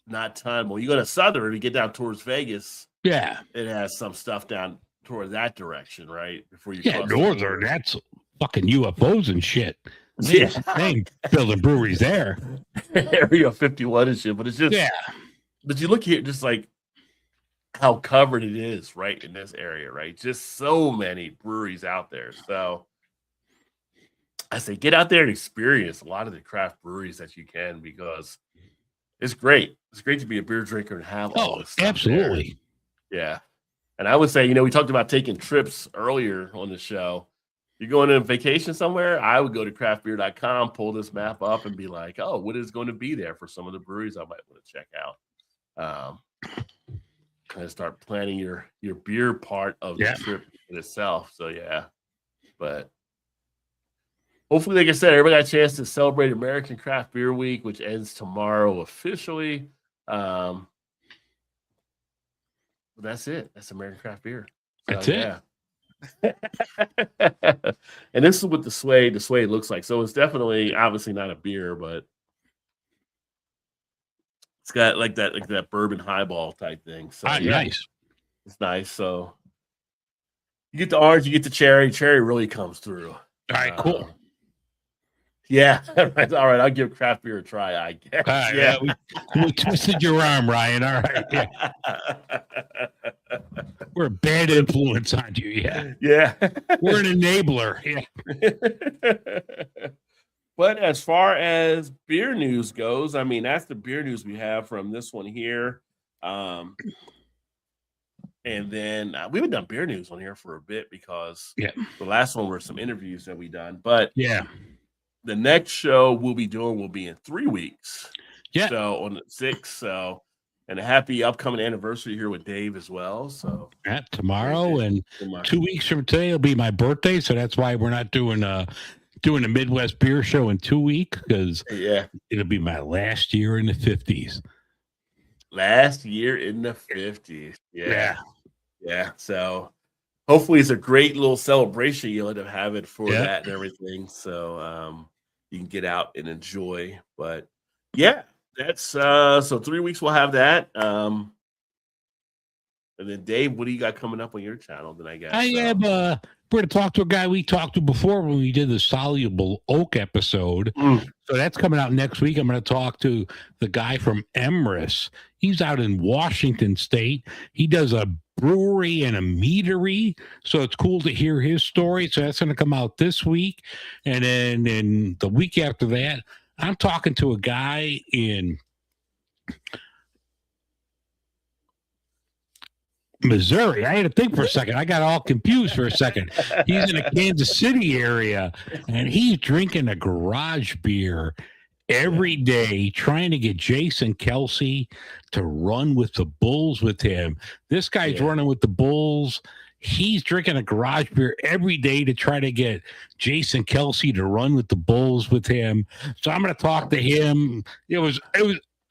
not ton. When you go to southern, you get down towards Vegas.
Yeah,
it has some stuff down toward that direction, right? Before you
northern, that's fucking UFOs and shit.
Yeah,
they ain't building breweries there.
Area 51 and shit, but it's just But you look here, just like how covered it is, right, in this area, right? Just so many breweries out there. So I say get out there and experience a lot of the craft breweries that you can, because it's great. It's great to be a beer drinker and have all this stuff.
Absolutely.
There. Yeah. And I would say, we talked about taking trips earlier on the show. You're going on vacation somewhere, I would go to craftbeer.com, pull this map up, and be like, oh, what is going to be there for some of the breweries I might want to check out. Kind of start planning your beer part of the trip in itself. So, yeah. But hopefully, like I said, everybody got a chance to celebrate American Craft Beer Week, which ends tomorrow officially. But that's it. That's American Craft Beer. So,
That's it.
And this is what the Suede looks like. So it's definitely, obviously not a beer, but it's got like that bourbon highball type thing. So
Nice.
It's nice. So you get the orange, you get the cherry. Cherry really comes through.
All right, cool.
Yeah. All right. I'll give craft beer a try, I guess.
Yeah. We twisted your arm, Ryan. All right. Yeah. We're a bad influence on you. Yeah.
Yeah.
We're an enabler. Yeah.
But as far as beer news goes, I mean, that's the beer news we have from this one here. And then we haven't done beer news on here for a bit because the last one were some interviews that we done. But the next show we'll be doing will be in 3 weeks. Yeah. So on the 6th. So, and a happy upcoming anniversary here with Dave as well. So
tomorrow and 2 weeks from today will be my birthday. So that's why we're not doing a Midwest beer show in 2 weeks, because it'll be my last year in the 50s.
Last year in the 50s. Yeah. So hopefully it's a great little celebration you'll end up having for that and everything. So you can get out and enjoy. But that's so 3 weeks we'll have that. And then Dave, what do you got coming up on your channel? Then I guess
we're going to talk to a guy we talked to before when we did the soluble oak episode. So that's coming out next week. I'm going to talk to the guy from Emrys. He's out in Washington State. He does a brewery and a meadery. So it's cool to hear his story. So that's going to come out this week. And then the week after that, I'm talking to a guy in Missouri. I had to think for a second. I got all confused for a second. He's in the Kansas City area, and he's drinking a garage beer every day, trying to get Jason Kelsey to run with the Bulls with him. This guy's running with the Bulls. He's drinking a garage beer every day to try to get Jason Kelsey to run with the Bulls with him. So I'm going to talk to him. It was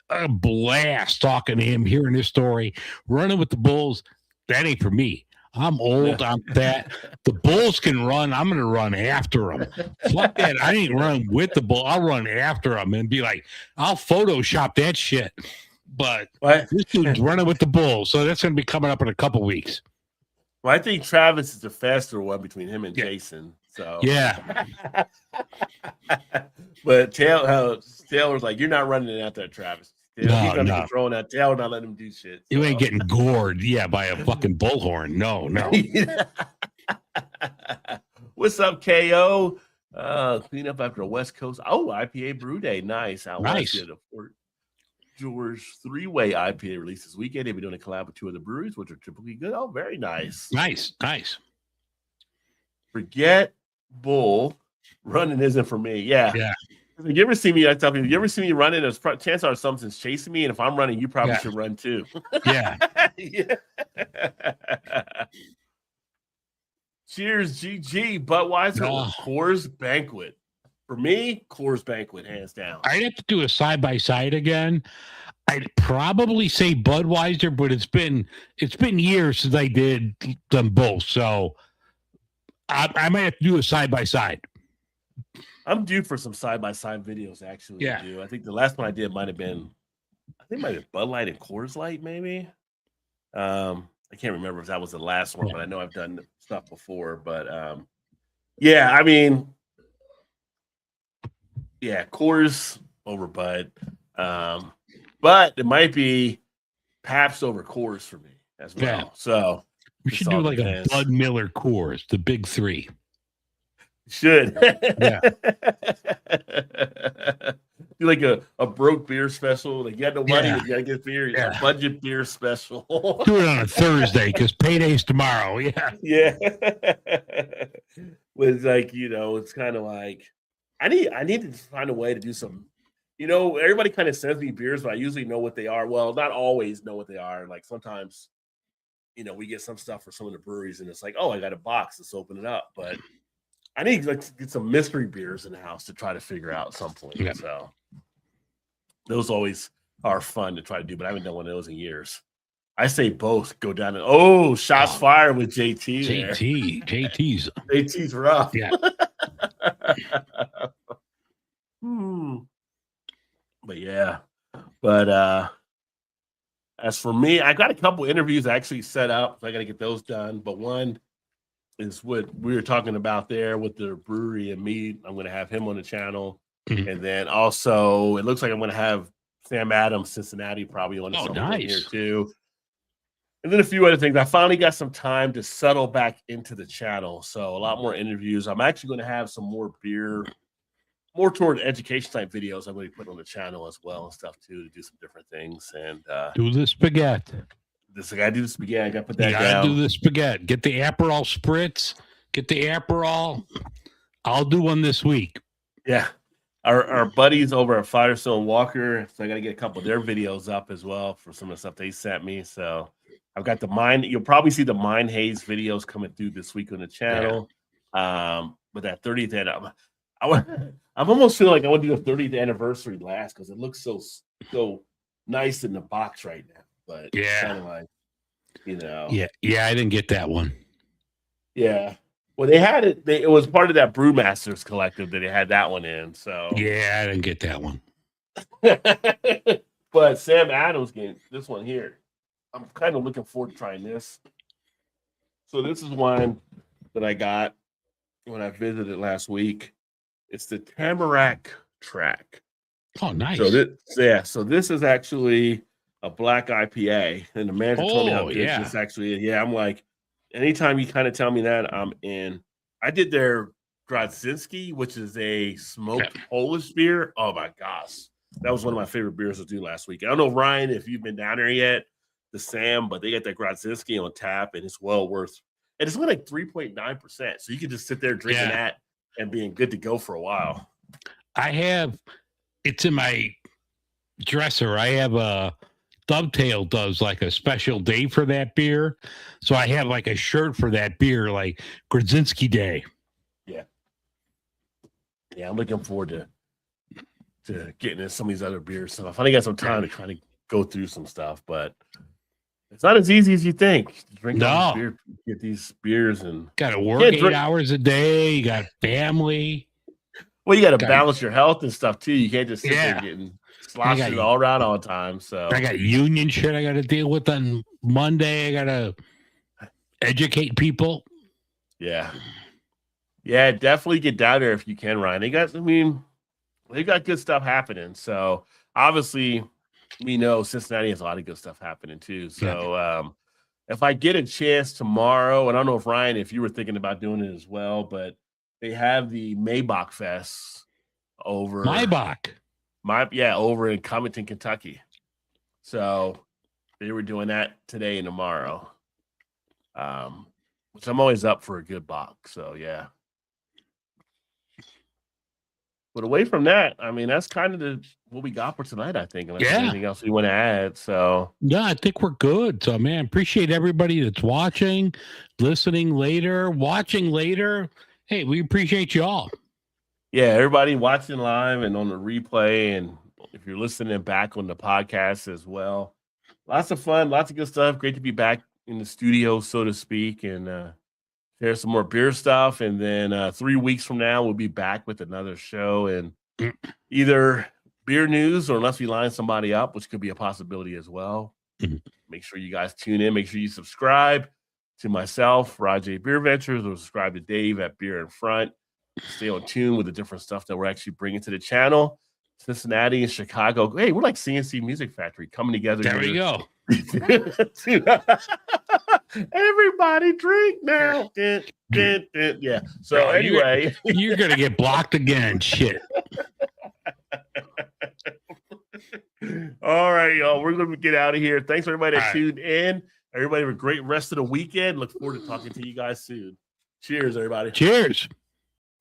a blast talking to him, hearing his story. Running with the Bulls, that ain't for me. I'm old. I'm that. The Bulls can run. I'm going to run after them. Fuck that. I ain't run with the Bull. I'll run after them and be like, I'll Photoshop that shit. But this dude's running with the Bulls. So that's going to be coming up in a couple weeks.
Well, I think Travis is the faster one between him and Jason. So but Taylor's like, you're not running it out there, Travis. He's going to be throwing that Taylor, not letting him do shit.
You ain't getting gored, by a fucking bullhorn. No.
What's up, KO? Clean up after a West Coast. IPA Brew Day. Nice. Nice. Fort George 3-way IPA release this weekend. They'll be doing a collab with 2 other breweries, which are typically good. Oh, very nice.
Nice.
Forget Bull. Running isn't for me. Yeah. You ever see me? I tell people, you ever see me running? There's chances are something's chasing me, and if I'm running, you probably should run too. Cheers, GG. Budweiser, Coors Banquet. For me, Coors Banquet, hands down.
I'd have to do a side by side again. I'd probably say Budweiser, but it's been years since I did them both, so I might have to do a side by side.
I'm due for some side-by-side videos, actually. I think the last one I did might have been Bud Light and Coors Light, maybe. I can't remember if that was the last one, but I know I've done stuff before. But, I mean, Coors over Bud. But it might be Pabst over Coors for me as well. So
we should do like a Bud Miller Coors, the big three.
Should. Do like a broke beer special. Like, you got no money, but you gotta get beer. A budget beer special.
Do it on a Thursday because payday's tomorrow.
With like, it's kind of like I need to find a way to do some. Everybody kind of sends me beers, but I usually know what they are. Well, not always know what they are. Like sometimes, we get some stuff for some of the breweries, and it's like, oh, I got a box. Let's open it up. But I need to get some mystery beers in the house to try to figure out at some point.
Yeah.
So those always are fun to try to do, but I haven't done one of those in years. I say both go down and shots fired with JT there. JT's rough.
Yeah.
But yeah. But as for me, I got a couple interviews actually set up. So I got to get those done. But one is what we were talking about there with the brewery and meat. I'm going to have him on the channel.
Mhm.
And then also, it looks like I'm going to have Sam Adams, Cincinnati, probably on
Nice.
here too. And then a few other things. I finally got some time to settle back into the channel. So a lot more interviews. I'm actually going to have some more beer, more toward education type videos I'm going to put on the channel as well and stuff too, to do some different things. And
do the spaghetti.
I got to do the spaghetti. I got to put that
You
down.
gotta do the spaghetti. Get the Aperol spritz. Get the Aperol. I'll do one this week.
Yeah. Our buddies over at Firestone Walker, so I got to get a couple of their videos up as well for some of the stuff they sent me. So I've got the Mind. You'll probably see the Mind Haze videos coming through this week on the channel. But that 30th I'm almost feeling like I want to do the 30th anniversary last because it looks so nice in the box right now. But
Yeah.
kind of like,
Yeah, I didn't get that one.
Yeah. Well, they had it. It was part of that Brewmasters collective that they had that one in. So
Yeah, I didn't get that one.
But Sam Adams game, this one here, I'm kind of looking forward to trying this. So this is one that I got when I visited last week. It's the Tamarack Track.
Oh, nice.
So this is actually a black IPA, and the manager told me how good this actually is. Yeah, I'm like, anytime you kind of tell me that, I'm in. I did their Grodzinski, which is a smoked Polish beer. Oh my gosh, that was one of my favorite beers to do last week. I don't know, Ryan, if you've been down there yet, the Sam, but they got that Grodzinski on tap, and it's well worth. And it's only like 3.9%, so you can just sit there drinking that and being good to go for a while.
It's in my dresser. I have a Dovetail does like a special day for that beer. So I have like a shirt for that beer, like Grodzinski Day.
Yeah. Yeah, I'm looking forward to getting in some of these other beers. So I finally got some time to kind of go through some stuff, but it's not as easy as you think to drink all these beer, get these beers and
got to work 8 hours a day. You got family.
Well, you got to balance your health and stuff too. You can't just sit there getting sloshed all around all the time. So
I got union shit I got to deal with on Monday. I got to educate people.
Yeah. Yeah, definitely get down there if you can, Ryan. They got good stuff happening. So obviously we know Cincinnati has a lot of good stuff happening too. So if I get a chance tomorrow, and I don't know if Ryan, if you were thinking about doing it as well, but they have the Maybach Fest over over in Covington, Kentucky. So they were doing that today and tomorrow. Which I'm always up for a good box. So yeah. But away from that, I mean, that's kind of what we got for tonight, I think. Unless there's anything else we want to add. So
yeah, I think we're good. So man, appreciate everybody that's watching, listening later, watching later. Hey, we appreciate you all.
Yeah, everybody watching live and on the replay, and if you're listening back on the podcast as well. Lots of fun, lots of good stuff. Great to be back in the studio, so to speak, and share some more beer stuff. And then 3 weeks from now, we'll be back with another show and either beer news or unless we line somebody up, which could be a possibility as well. Make sure you guys tune in. Make sure you subscribe to myself, Rod J BeerVentures, or subscribe to Dave at Beer in Front. Stay on tune with the different stuff that we're actually bringing to the channel. Cincinnati and Chicago. Hey, we're like CNC Music Factory coming together.
There we go.
Everybody drink now. Yeah. So anyway.
You're going to get blocked again. Shit.
All right, y'all. We're going to get out of here. Thanks, everybody that tuned in. Everybody have a great rest of the weekend. Look forward to talking to you guys soon. Cheers, everybody.
Cheers.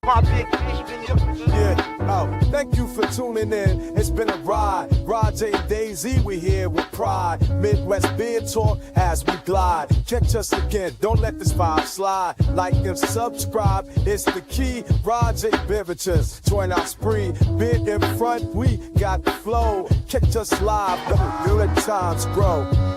My big fish been your
Yeah, oh, thank you for tuning in. It's been a ride. Rod J and Daisy, we here with pride. Midwest beer talk as we glide. Catch us again, don't let this vibe slide. Like and subscribe, it's the key. Rod J BeerVentures, join our spree. Beer in front, we got the flow. Catch us live, the good times grow.